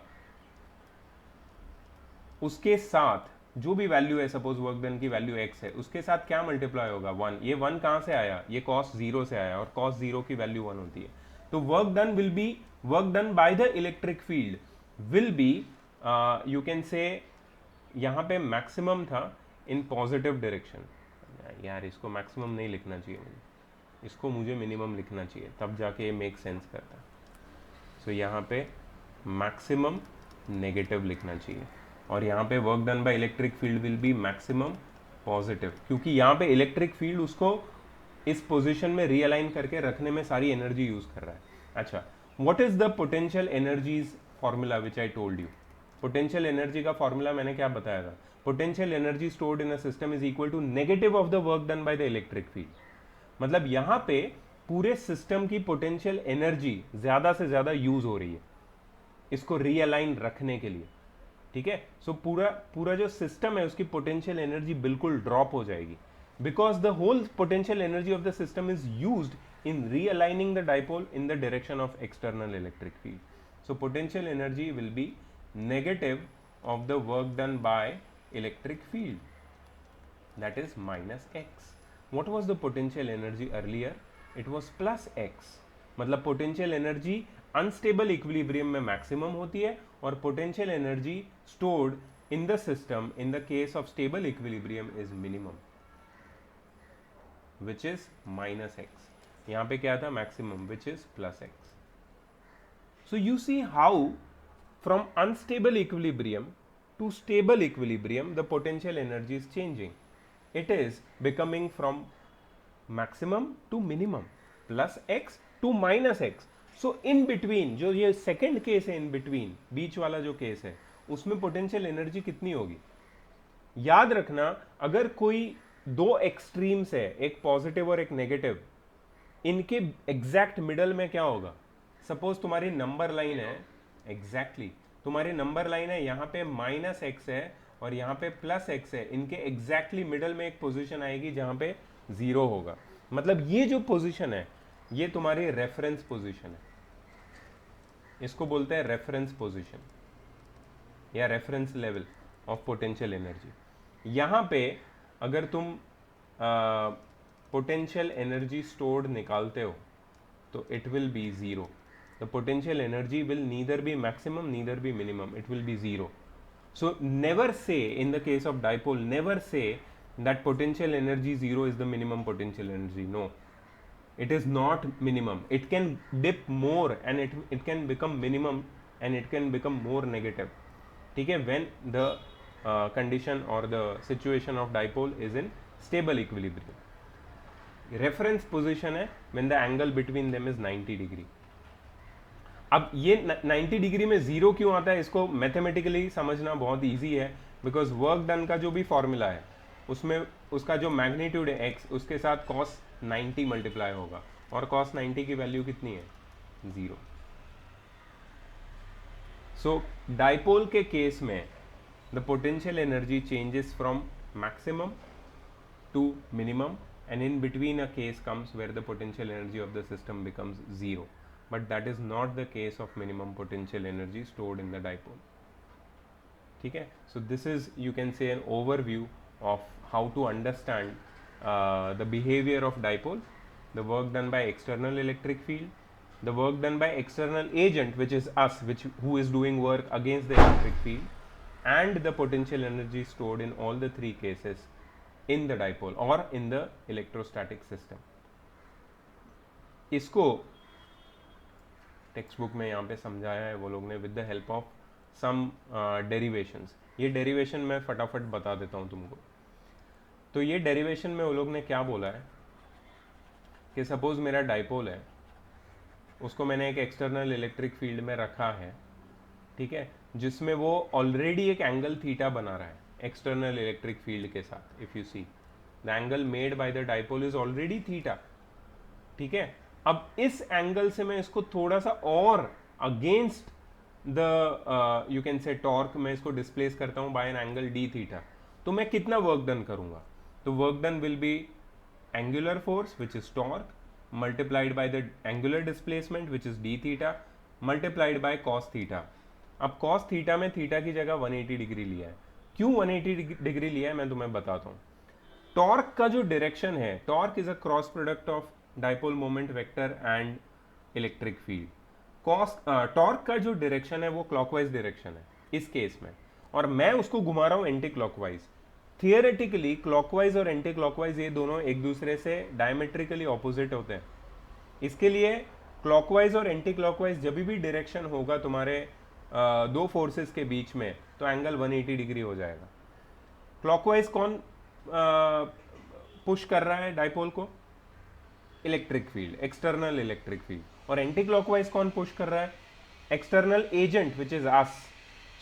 उसके साथ जो भी वैल्यू है, सपोज वर्क डन की वैल्यू x है, उसके साथ क्या मल्टीप्लाई होगा? 1. ये 1 कहां से आया? ये कॉस जीरो से आया, और कॉस जीरो की वैल्यू 1 होती है. तो work done will B, work done by the electric field will B, you can से यहां पे मैक्सिमम था इन पॉजिटिव डायरेक्शन. यार इसको मैक्सिमम नहीं लिखना चाहिए मुझे, इसको मुझे मिनिमम लिखना चाहिए, तब जाके ये मेक सेंस करता है. सो यहाँ पे मैक्सिमम नेगेटिव लिखना चाहिए, और यहाँ पे work done by electric field will be maximum positive, क्योंकि यहाँ पे इलेक्ट्रिक फील्ड उसको इस पोजीशन में रीअलाइन करके रखने में सारी एनर्जी यूज कर रहा है. अच्छा, what is the potential energy's formula which I told you? Potential energy का फॉर्मूला मैंने क्या बताया था? Potential energy stored in a system is equal to negative of the work done by the electric field. मतलब यहां पे पूरे सिस्टम की पोटेंशियल एनर्जी ज्यादा से ज्यादा यूज हो रही है इसको रीअलाइन रखने के लिए. ठीक है, सो पूरा जो सिस्टम है उसकी पोटेंशियल एनर्जी बिल्कुल ड्रॉप हो जाएगी, because the whole potential energy of the system is used in realigning the dipole in the direction of external electric field. So potential energy will be negative of the work done by electric field, that is minus x. What was the potential energy earlier? It was plus x. मतलब potential energy unstable equilibrium में maximum होती है, और potential energy stored in the system in the case of stable equilibrium is minimum, which is minus x. यहाँ पे क्या था? maximum, which is plus x. So you see how from unstable equilibrium to stable equilibrium the potential energy is changing. It is becoming from maximum to minimum, plus x to minus x. So in between, जो ये second case है, in between बीच वाला जो केस है, उसमें potential energy कितनी होगी? याद रखना, अगर कोई दो एक्सट्रीम्स है, एक पॉजिटिव और एक नेगेटिव, इनके एग्जैक्ट मिडल में क्या होगा? सपोज तुम्हारी नंबर लाइन है, एग्जैक्टली तुम्हारी नंबर लाइन है, यहाँ पे माइनस एक्स है और यहाँ पे प्लस एक्स है, इनके एग्जैक्टली मिडल में एक पोजीशन आएगी जहाँ पे जीरो होगा. मतलब ये जो पोजीशन है ये तुम्हारी रेफरेंस पोजीशन है, इसको बोलते हैं रेफरेंस पोजीशन या reference level of potential energy. यहाँ पे अगर तुम पोटेंशियल एनर्जी स्टोर्ड निकालते हो तो it will B zero. The potential energy will neither be maximum neither be minimum, it will be zero. So never say, in the case of dipole, never say that potential energy zero is the minimum potential energy. No, it is not minimum. It can dip more and it can become minimum and it can become more negative. ठीक है, when the condition or the situation of dipole is in stable equilibrium. Reference position है when the angle between them is 90 degree. अब ये 90 डिग्री में जीरो क्यों आता है, इसको मैथमेटिकली समझना बहुत इजी है, बिकॉज वर्क डन का जो भी फॉर्मूला है उसमें उसका जो मैग्नीट्यूड है x, उसके साथ cos 90 मल्टीप्लाई होगा, और cos 90 की वैल्यू कितनी है? 0. सो डाइपोल के केस में the potential energy changes from maximum to minimum, and in between a case comes where the potential energy of the system becomes 0, but that is not the case of minimum potential energy stored in the dipole. ठीक है, so this is, you can say, an overview of how to understand the behavior of dipole, the work done by external electric field, the work done by external agent, which is us, who is doing work against the electric field, and the potential energy stored in all the three cases in the dipole or in the electrostatic system. इसको टेक्स्ट बुक में यहाँ पे समझाया है वो लोग ने with the help of some derivations. ये डेरिवेशन मैं फटाफट बता देता हूँ तुमको. तो ये डेरिवेशन में वो लोग ने क्या बोला है कि सपोज मेरा डाइपोल है, उसको मैंने एक एक्सटर्नल इलेक्ट्रिक फील्ड में रखा है, ठीक है, जिसमें वो ऑलरेडी एक एंगल थीटा बना रहा है एक्सटर्नल इलेक्ट्रिक फील्ड के साथ. If you see the angle made by the dipole is already theta. ठीक है, अब इस एंगल से मैं इसको थोड़ा सा और against the you can say torque मैं इसको डिस्प्लेस करता हूं by an angle D theta, तो मैं कितना वर्क डन करूंगा? तो work done will be angular force which is torque multiplied by the angular displacement which is D theta multiplied by cos theta. अब कॉस थीटा में थीटा की जगह 180 डिग्री लिया है. क्यों 180 डिग्री लिया है मैं तुम्हें बताता हूं. टॉर्क का जो डायरेक्शन है, torque is a cross product of dipole moment vector and electric field. Torque का जो डायरेक्शन है वो क्लॉकवाइज डायरेक्शन है इस केस में, और मैं उसको घुमा रहा हूं एंटी क्लॉकवाइज. थियोरेटिकली क्लॉकवाइज और एंटी क्लॉकवाइज ये दोनों एक दूसरे से डायमेट्रिकली ऑपोजिट होते हैं. इसके लिए क्लॉकवाइज और एंटी क्लॉकवाइज जब भी डायरेक्शन होगा तुम्हारे दो फोर्सेस के बीच में, तो एंगल 180 डिग्री हो जाएगा. क्लॉकवाइज कौन पुश कर रहा है डाइपोल को? Electric field, external electric field. और एंटी क्लॉकवाइज कौन पुश कर रहा है? External agent which is us.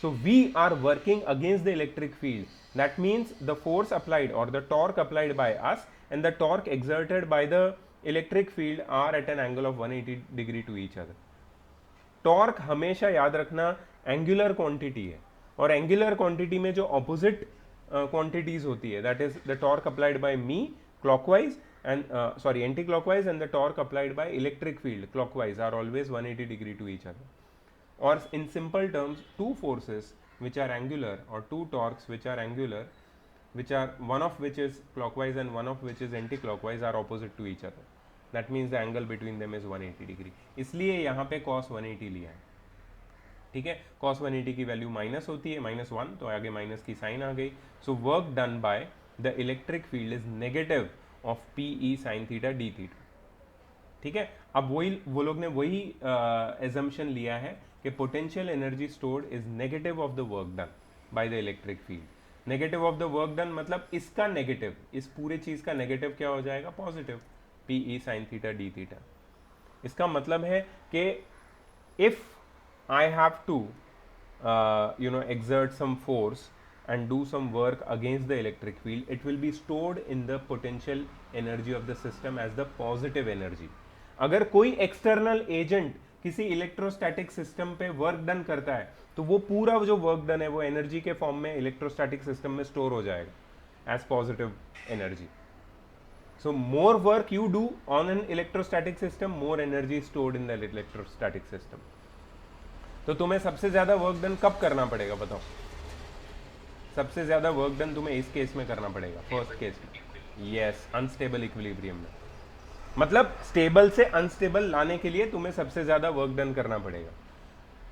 So we are working against the electric field. That means the force applied or the torque applied by us and the torque exerted by the electric field are at an angle of 180 degree to each other. Torque हमेशा याद रखना एंगुलर क्वांटिटी है, और एंगुलर क्वांटिटी में जो ऑपोजिट क्वांटिटीज होती है, that is the torque applied bye me clockwise and anti-clockwise, and the torque applied by electric field clockwise are always 180 degree to each other. Or in simple terms, two forces which are angular or two torques which are angular, which are one of which is clockwise and one of which is anti-clockwise, are opposite to each other. That means the angle between them is 180 degree. इसलिए यहाँ पे cos 180 लिया है. ठीक है, cos 180 की वैल्यू माइनस होती है, -1, तो आगे माइनस की साइन आ गई. So work done by the electric field is negative of P E sine theta D theta. ठीक है, अब वही वो लोग ने वही एजम्पशन लिया है कि potential energy stored is negative of the work done by the electric field. Negative of the work done मतलब इसका नेगेटिव, इस पूरे चीज का नेगेटिव क्या हो जाएगा? Positive, P E sine theta D theta. इसका मतलब है कि if I have to exert some force and do some work against the electric field, it will be stored in the potential energy of the system as the positive energy. अगर कोई एक्सटर्नल एजेंट किसी इलेक्ट्रोस्टैटिक सिस्टम पे वर्क डन करता है, तो वो पूरा जो वर्क डन है वो एनर्जी के फॉर्म में इलेक्ट्रोस्टैटिक सिस्टम में स्टोर हो जाएगा as positive energy. So more work you do on an electrostatic system, more energy stored in the electrostatic system. तो तुम्हें सबसे ज्यादा वर्क डन कब करना पड़ेगा बताओ? सबसे ज्यादा वर्क डन तुम्हें इस केस में करना पड़ेगा, फर्स्ट केस में. यस, अनस्टेबल इक्विलिब्रियम में. मतलब स्टेबल से अनस्टेबल लाने के लिए तुम्हें सबसे ज्यादा वर्क डन करना पड़ेगा.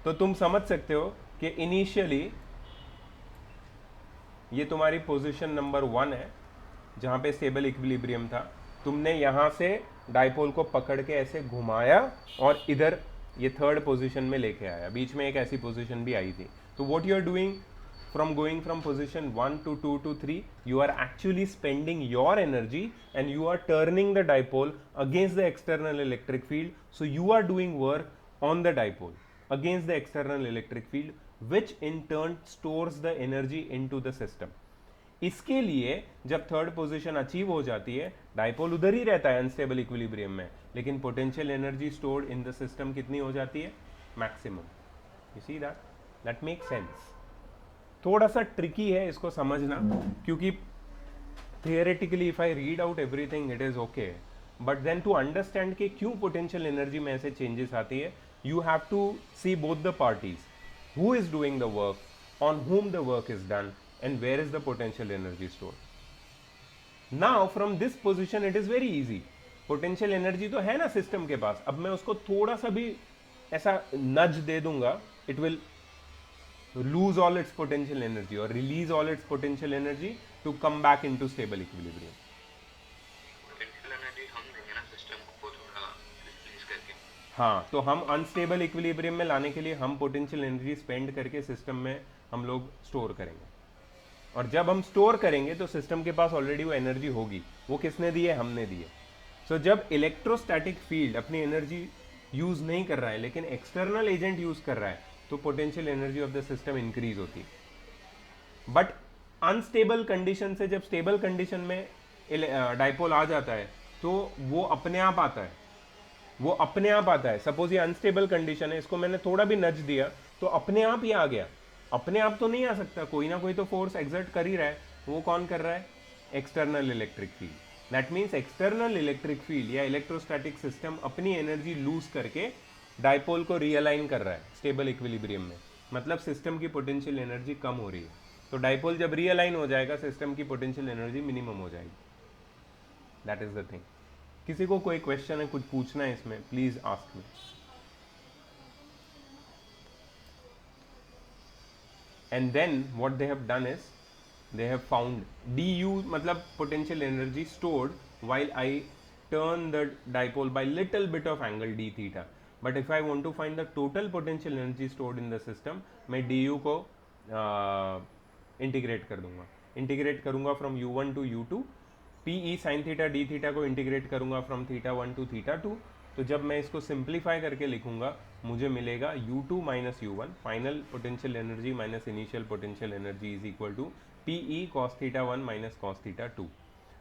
तो तुम समझ सकते हो कि इनिशियली ये तुम्हारी पोजीशन नंबर 1 है जहां पे स्टेबल इक्विलिब्रियम था. तुमने यहां से डाइपोल को पकड़ के ऐसे घुमाया और इधर ये थर्ड पोजीशन में लेके आया. बीच में एक ऐसी पोजीशन भी आई थी. तो what you are doing from going from position 1 to 2 to 3, you are actually spending your energy and you are turning the dipole against the external electric field. So you are doing work on the dipole against the external electric field, which in turn stores the energy into the system. इसके लिए जब थर्ड पोजीशन अचीव हो जाती है, डाइपोल उधर ही रहता है अनस्टेबल इक्विलिब्रियम में, लेकिन potential energy stored in the system कितनी हो जाती है? Maximum. You see that makes sense. थोड़ा सा ट्रिकी है इसको समझना, क्योंकि theoretically if I read out everything it is okay, but then to understand कि क्यों पोटेंशियल एनर्जी में ऐसे चेंजेस आती है, you have to see both the parties, who is doing the work, on whom the work is done, and where is the potential energy stored. Now from this position it is very easy, potential energy तो है ना सिस्टम के पास, अब मैं उसको थोड़ा सा भी ऐसा नज दे दूंगा, it will lose all its potential energy or release all its potential energy to come back into stable equilibrium. Potential energy हम देंगे ना सिस्टम को थोड़ा रिलीज करके। हाँ, तो हम अनस्टेबल इक्विलिब्रियम में लाने के लिए हम पोटेंशियल एनर्जी स्पेंड करके सिस्टम में हम लोग स्टोर करेंगे, और जब हम स्टोर करेंगे तो सिस्टम के पास ऑलरेडी वो एनर्जी होगी, वो किसने दी है? हमने दी है। सो जब इलेक्ट्रोस्टैटिक फील्ड अपनी एनर्जी यूज नहीं कर रहा है लेकिन एक्सटर्नल एजेंट यूज कर रहा है, तो potential energy of the system increase होती है। बट अनस्टेबल कंडीशन से जब स्टेबल कंडीशन में डाइपोल आ जाता है तो वो अपने आप आता है, वो अपने आप आता है। सपोज ये अनस्टेबल कंडीशन है, इसको मैंने थोड़ा भी नज दिया तो अपने आप ही आ गया। अपने आप तो नहीं आ सकता, कोई ना कोई तो फोर्स एक्सर्ट कर ही रहा है। वो कौन कर रहा है? External electric field. That means external electric field या इलेक्ट्रोस्टैटिक सिस्टम अपनी एनर्जी लूज करके डाइपोल को रीअलाइन कर रहा है स्टेबल इक्विलिब्रियम में, मतलब सिस्टम की पोटेंशियल एनर्जी कम हो रही है। तो डाइपोल जब रीअलाइन हो जाएगा, सिस्टम की पोटेंशियल एनर्जी मिनिमम हो जाएगी। That is the thing. किसी को कोई क्वेश्चन है, कुछ पूछना है इसमें, please ask me. And then what they have done is they have found du मतलब potential energy stored while I turn the dipole by little bit of angle d theta, but if I want to find the total potential energy stored in the system, मैं du को इंटीग्रेट कर दूंगा, इंटीग्रेट करूंगा from u1 to u2, pe sin theta d theta को इंटीग्रेट करूंगा फ्रॉम थीटा 1 टू थीटा 2। तो जब मैं इसको सिंप्लीफाई करके लिखूंगा, मुझे मिलेगा u2 minus u1, final potential energy minus initial potential energy is equal to PE cos theta 1 minus cos theta 2।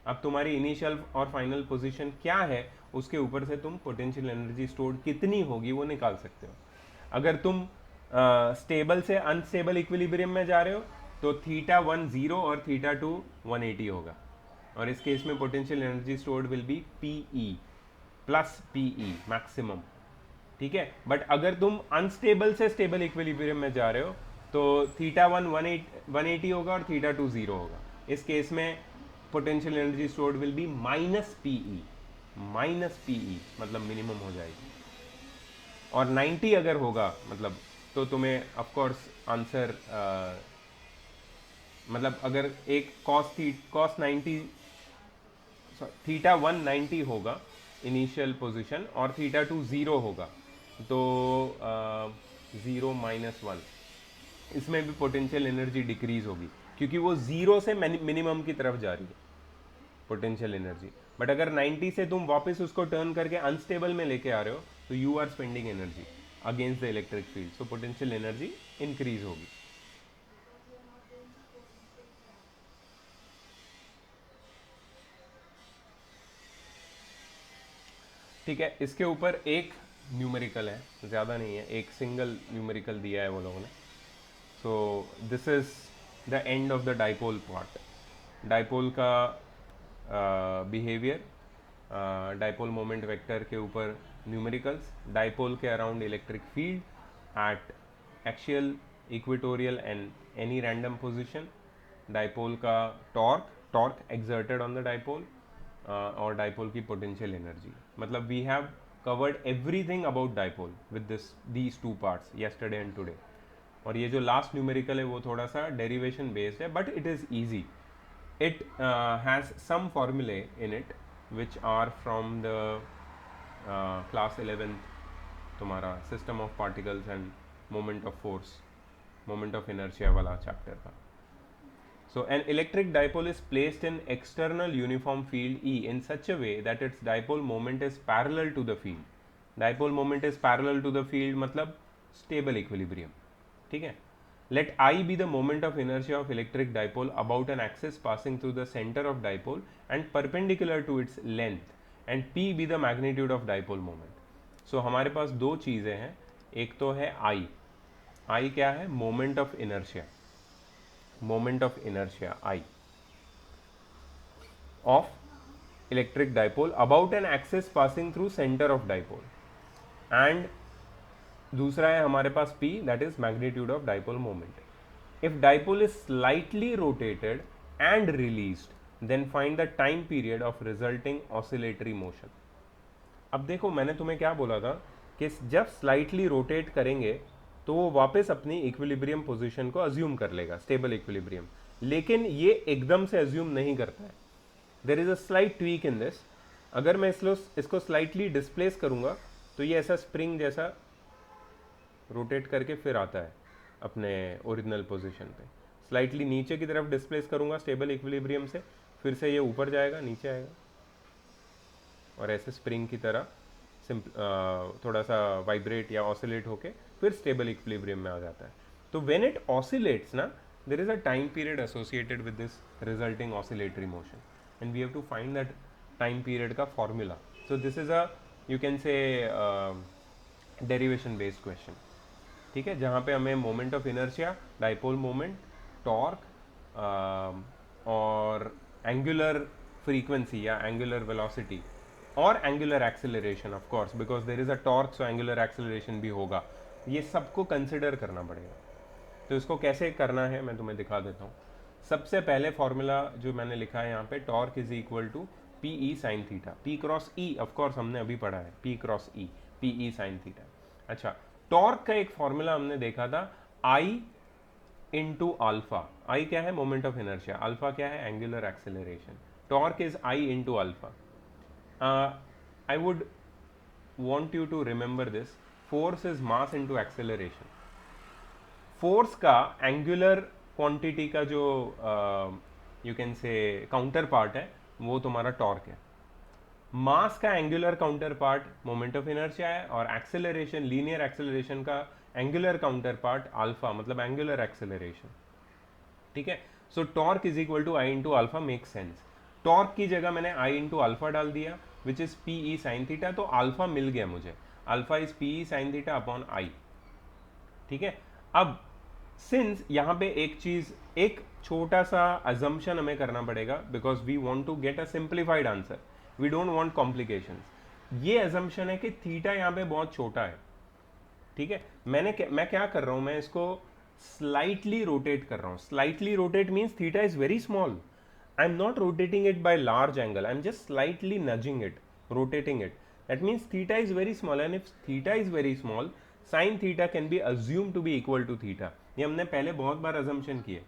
अब तुम्हारी इनिशियल और फाइनल पोजीशन क्या है, उसके ऊपर से तुम पोटेंशियल एनर्जी स्टोर्ड कितनी होगी वो निकाल सकते हो। अगर तुम स्टेबल से अनस्टेबल इक्विलिब्रियम में जा रहे हो तो थीटा 1 0 और थीटा 2 180 होगा, और इस केस में potential energy stored will be PE plus PE maximum. ठीक है, बट अगर तुम अनस्टेबल से स्टेबल इक्विलिब्रियम में जा रहे हो तो थीटा 1 180 होगा और थीटा 2 0 होगा। इस केस में potential energy stored will be minus PE, minus PE मतलब मिनिमम हो जाएगी। और 90 अगर होगा मतलब तो तुम्हें ऑफ कोर्स आंसर मतलब अगर एक cos 90 थीटा 1 90 होगा इनिशियल पोजीशन और थीटा 2 0 होगा, तो 0 माइनस 1, इसमें भी पोटेंशियल एनर्जी डिक्रीज होगी क्योंकि वो 0 से मिनिमम की तरफ जा रही है पोटेंशियल एनर्जी। बट अगर 90 से तुम वापस उसको टर्न करके अनस्टेबल में लेके आ रहे हो तो you are spending energy against the electric field, so potential energy increase होगी। ठीक है, इसके ऊपर एक न्यूमेरिकल है, ज़्यादा नहीं है, एक सिंगल न्यूमेरिकल दिया है वो लोगों ने। So this is the end of the dipole part. Dipole का बिहेवियर, डाइपोल मोमेंट वेक्टर के ऊपर न्यूमेरिकल्स, डाइपोल के around electric field at axial, equatorial and any random position, dipole का torque exerted on the dipole, और डाइपोल की पोटेंशियल एनर्जी। मतलब we have covered everything about dipole with these two parts yesterday and today. और ये जो लास्ट न्यूमेरिकल है वो थोड़ा सा डेरिवेशन बेस्ड है, but it is easy. It has some फॉर्मूले in it which are from the class 11th तुम्हारा system of particles and moment of force, moment of inertia वाला चैप्टर का। So an electric dipole is placed in external uniform field E in such a way that its dipole moment is parallel to the field. Dipole moment is parallel to the field मतलब stable equilibrium, ठीक है। Let I be the moment of inertia of electric dipole about an axis passing through the center of dipole and perpendicular to its length, and P be the magnitude of dipole moment. So हमारे पास दो चीज़ें हैं, एक तो है I क्या है? Moment of inertia, moment of inertia I of electric dipole about an axis passing through center of dipole, and दूसरा है हमारे पास P, that is magnitude of dipole moment. If dipole is slightly rotated and released, then find the time period of resulting oscillatory motion. अब देखो मैंने तुम्हें क्या बोला था कि जब स्लाइटली रोटेट करेंगे तो वो वापस अपनी इक्विलिब्रियम पोजीशन को अज्यूम कर लेगा, स्टेबल इक्विलिब्रियम, लेकिन ये एकदम से अज्यूम नहीं करता है. देर is a slight tweak in this. अगर मैं इसको स्लाइटली डिस्प्लेस करूंगा तो ये ऐसा स्प्रिंग जैसा रोटेट करके फिर आता है अपने ओरिजिनल पोजीशन पे. स्लाइटली नीचे की तरफ डिस्प्लेस करूंगा स्टेबल इक्विलिब्रियम से, फिर से ये ऊपर जाएगा, नीचे आएगा, और ऐसे स्प्रिंग की तरह थोड़ा सा वाइब्रेट या ऑसिलेट होके फिर स्टेबल इक्विलिब्रियम में आ जाता है. तो व्हेन इट ऑसिलेट्स ना, there is a time period associated with this resulting oscillatory motion, and we have to find that time period का formula. So this is a, you can say, derivation based question. ठीक है, जहाँ पे हमें moment of inertia, dipole moment, torque और एंगुलर फ्रीक्वेंसी या एंगुलर वेलोसिटी और angular acceleration, of course because there is a torque, so angular acceleration भी होगा, ये सबको कंसिडर करना पड़ेगा. तो इसको कैसे करना है मैं तुम्हें दिखा देता हूँ. सबसे पहले फॉर्मूला जो मैंने लिखा है यहाँ पे, torque is equal to P E sine theta, P cross E, of course हमने अभी पढ़ा है, P cross E, P E sine theta. अच्छा, टॉर्क का एक फॉर्मूला हमने देखा था, आई इंटू अल्फा. आई क्या है? Moment of inertia. अल्फा क्या है? Angular acceleration. Torque is I into alpha. I would want you to remember this. Force is mass into acceleration. Force का एंगुलर क्वांटिटी का जो you can say counterpart है वो तुम्हारा टॉर्क है. मास का angular counterpart moment of inertia है, और एक्सेलरेशन, लीनियर एक्सेलरेशन का एंगुलर काउंटर पार्ट अल्फा, मतलब एंगुलर एक्सेलरेशन. ठीक है, so torque is equal to I into alpha make sense. Torque की जगह मैंने आई इंटू अल्फा डाल दिया which is P E sine theta, तो अल्फा मिल गया मुझे. Alpha is P E sine theta upon I. ठीक है, अब सिंस यहाँ पे एक चीज, एक छोटा सा अजम्पशन हमें करना पड़ेगा, because we want to get a simplified answer, we don't want complications. ये अजम्पशन है कि थीटा यहाँ पे बहुत छोटा है. ठीक है, मैं क्या कर रहा हूं, मैं इसको स्लाइटली रोटेट कर रहा हूं. Slightly rotate means theta is very small. I am not rotating it by large angle, I am just slightly nudging it, rotating it. That means theta is very small, and if theta is very small, sine theta can be assume to be equal to theta. ये हमने पहले बहुत बार अजम्पशन किए,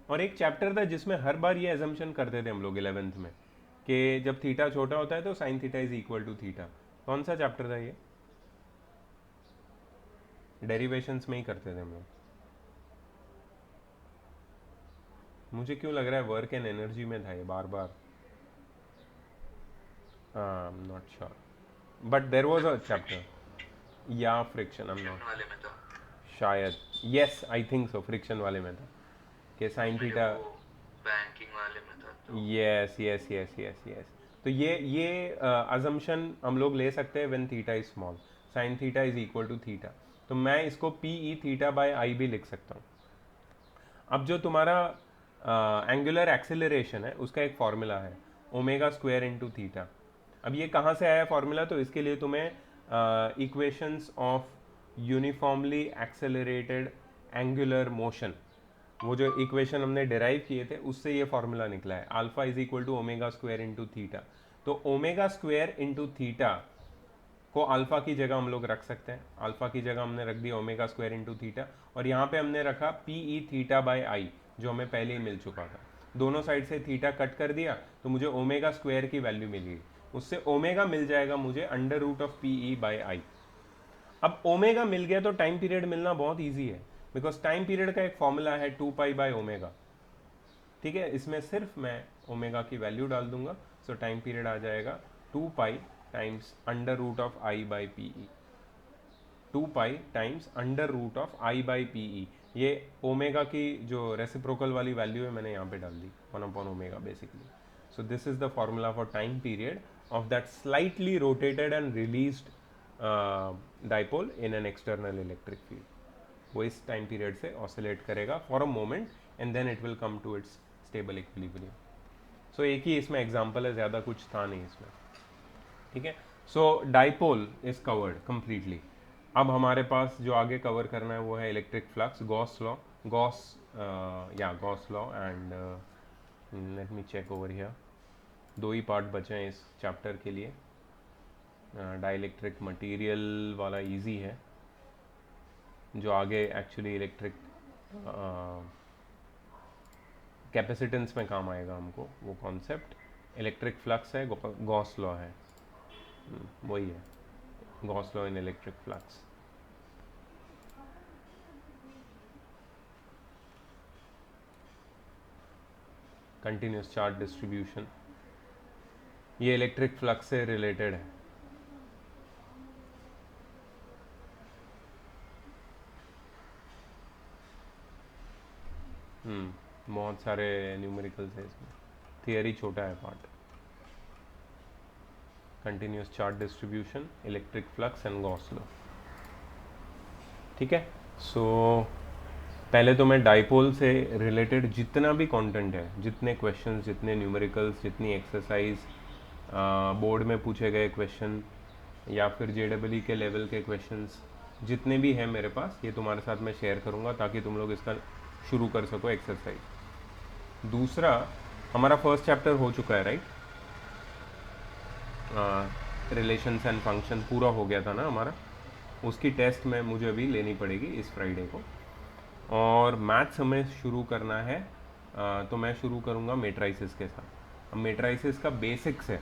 और एक चैप्टर था जिसमें हर बार ये अजम्पशन करते थे हम लोग 11th में, कि जब थीटा छोटा होता है तो sine theta is equal to theta. कौन सा चैप्टर था ये? डेरिवेशंस में ही करते थे हम लोग. मुझे क्यों लग रहा है वर्क एंड एनर्जी में था ये बार बार. I am not sure, but there was a chapter. या फ्रिक्शन, आई एम नॉट वाले में था शायद. Yes, I think so, friction वाले में था कि साइन थीटा. बैंकिंग वाले में था. तो yes yes yes yes yes. तो ये अजम्पशन हम लोग ले सकते हैं when theta is small, sine theta is equal to theta. तो मैं इसको P E theta by I भी लिख सकता हूँ. अब जो तुम्हारा एंगुलर एक्सेलरेशन है उसका एक फॉर्मूला है, ओमेगा स्क्वायर इंटू थीटा. अब ये कहाँ से आया फॉर्मूला? तो इसके लिए तुम्हें equations of uniformly accelerated angular motion, वो जो इक्वेशन हमने डिराइव किए थे उससे ये फॉर्मूला निकला है, alpha is equal to omega square into theta. तो ओमेगा स्क्वायर इंटू थीटा को अल्फा की जगह हम लोग रख सकते हैं. अल्फा की जगह हमने रख दिया ओमेगा स्क्वायर इंटू थीटा, और यहाँ पे हमने रखा पी ई थीटा बाय आई, जो हमें पहले ही मिल चुका था. दोनों साइड से थीटा कट कर दिया तो मुझे ओमेगा स्क्वायर की वैल्यू मिल गई. उससे ओमेगा मिल जाएगा मुझे under root of P E by I. अब ओमेगा मिल गया तो टाइम पीरियड मिलना बहुत ईजी है, बिकॉज टाइम पीरियड का एक फॉर्मूला है 2 पाई बाय ओमेगा. ठीक है, इसमें सिर्फ मैं ओमेगा की वैल्यू डाल दूंगा, सो टाइम पीरियड आ जाएगा 2 pi times under root of I by P E. 2 pi times under root of I by P E. ये ओमेगा की जो रेसिप्रोकल वाली वैल्यू है मैंने यहाँ पे डाल दी 1/ओमेगा basically. So this is the formula for time period of that slightly rotated and released dipole in an external electric field. वो इस टाइम पीरियड से ऑसिलेट करेगा for a moment and then it will come to its stable equilibrium. So एक ही इसमें एग्जांपल है, ज़्यादा कुछ था नहीं इसमें. ठीक है. सो डाइपोल इज कवर्ड कंप्लीटली. अब हमारे पास जो आगे कवर करना है वो है electric flux, Gauss law, Gauss law and let me check over here. दो ही पार्ट बचे हैं इस चैप्टर के लिए. डाइलेक्ट्रिक मटेरियल वाला इजी है, जो आगे एक्चुअली इलेक्ट्रिक कैपेसिटेंस में काम आएगा हमको. वो कॉन्सेप्ट इलेक्ट्रिक फ्लक्स है, गॉस लॉ है. वही है Gauss law in electric flux. Continuous charge distribution ये इलेक्ट्रिक फ्लक्स से रिलेटेड है. बहुत सारे न्यूमेरिकल्स है इसमें. थियरी छोटा है part. Continuous charge distribution, electric flux and Gauss law. ठीक है. सो पहले तो मैं डाइपोल से रिलेटेड जितना भी कंटेंट है, जितने क्वेश्चंस, जितने न्यूमेरिकल्स, जितनी एक्सरसाइज, बोर्ड में पूछे गए क्वेश्चन या फिर जेडब्ल्यू के लेवल के क्वेश्चंस जितने भी हैं मेरे पास, ये तुम्हारे साथ मैं शेयर करूँगा ताकि तुम लोग इसका शुरू कर सको एक्सरसाइज. दूसरा, हमारा फर्स्ट चैप्टर हो चुका है राइट. रिलेशंस एंड फंक्शन पूरा हो गया था ना हमारा. उसकी टेस्ट में मुझे अभी लेनी पड़ेगी इस फ्राइडे को. और मैथ्स हमें शुरू करना है. तो मैं शुरू करूँगा मेट्राइसिस के साथ. अब मेट्राइसिस का बेसिक्स है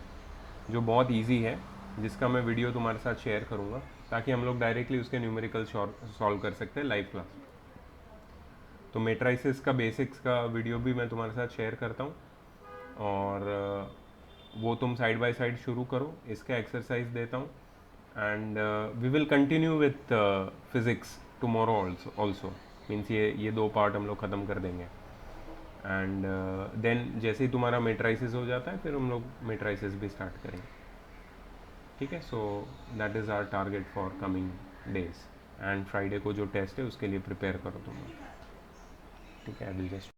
जो बहुत इजी है, जिसका मैं वीडियो तुम्हारे साथ शेयर करूँगा ताकि हम लोग डायरेक्टली उसके न्यूमेरिकल सॉल्व कर सकते हैं लाइव क्लास में. तो मेट्राइसिस का बेसिक्स का वीडियो भी मैं तुम्हारे साथ शेयर करता हूँ, और वो तुम साइड बाय साइड शुरू करो. इसका एक्सरसाइज देता हूँ and we will continue with physics tomorrow also. मीन्स ये दो पार्ट हम लोग ख़त्म कर देंगे. एंड देन जैसे ही तुम्हारा मेट्राइसिस हो जाता है फिर हम लोग मेट्राइसिस भी स्टार्ट करेंगे. ठीक है. So that is our target for coming days. And Friday को जो टेस्ट है उसके लिए प्रिपेयर करो तुम. ठीक है. I will just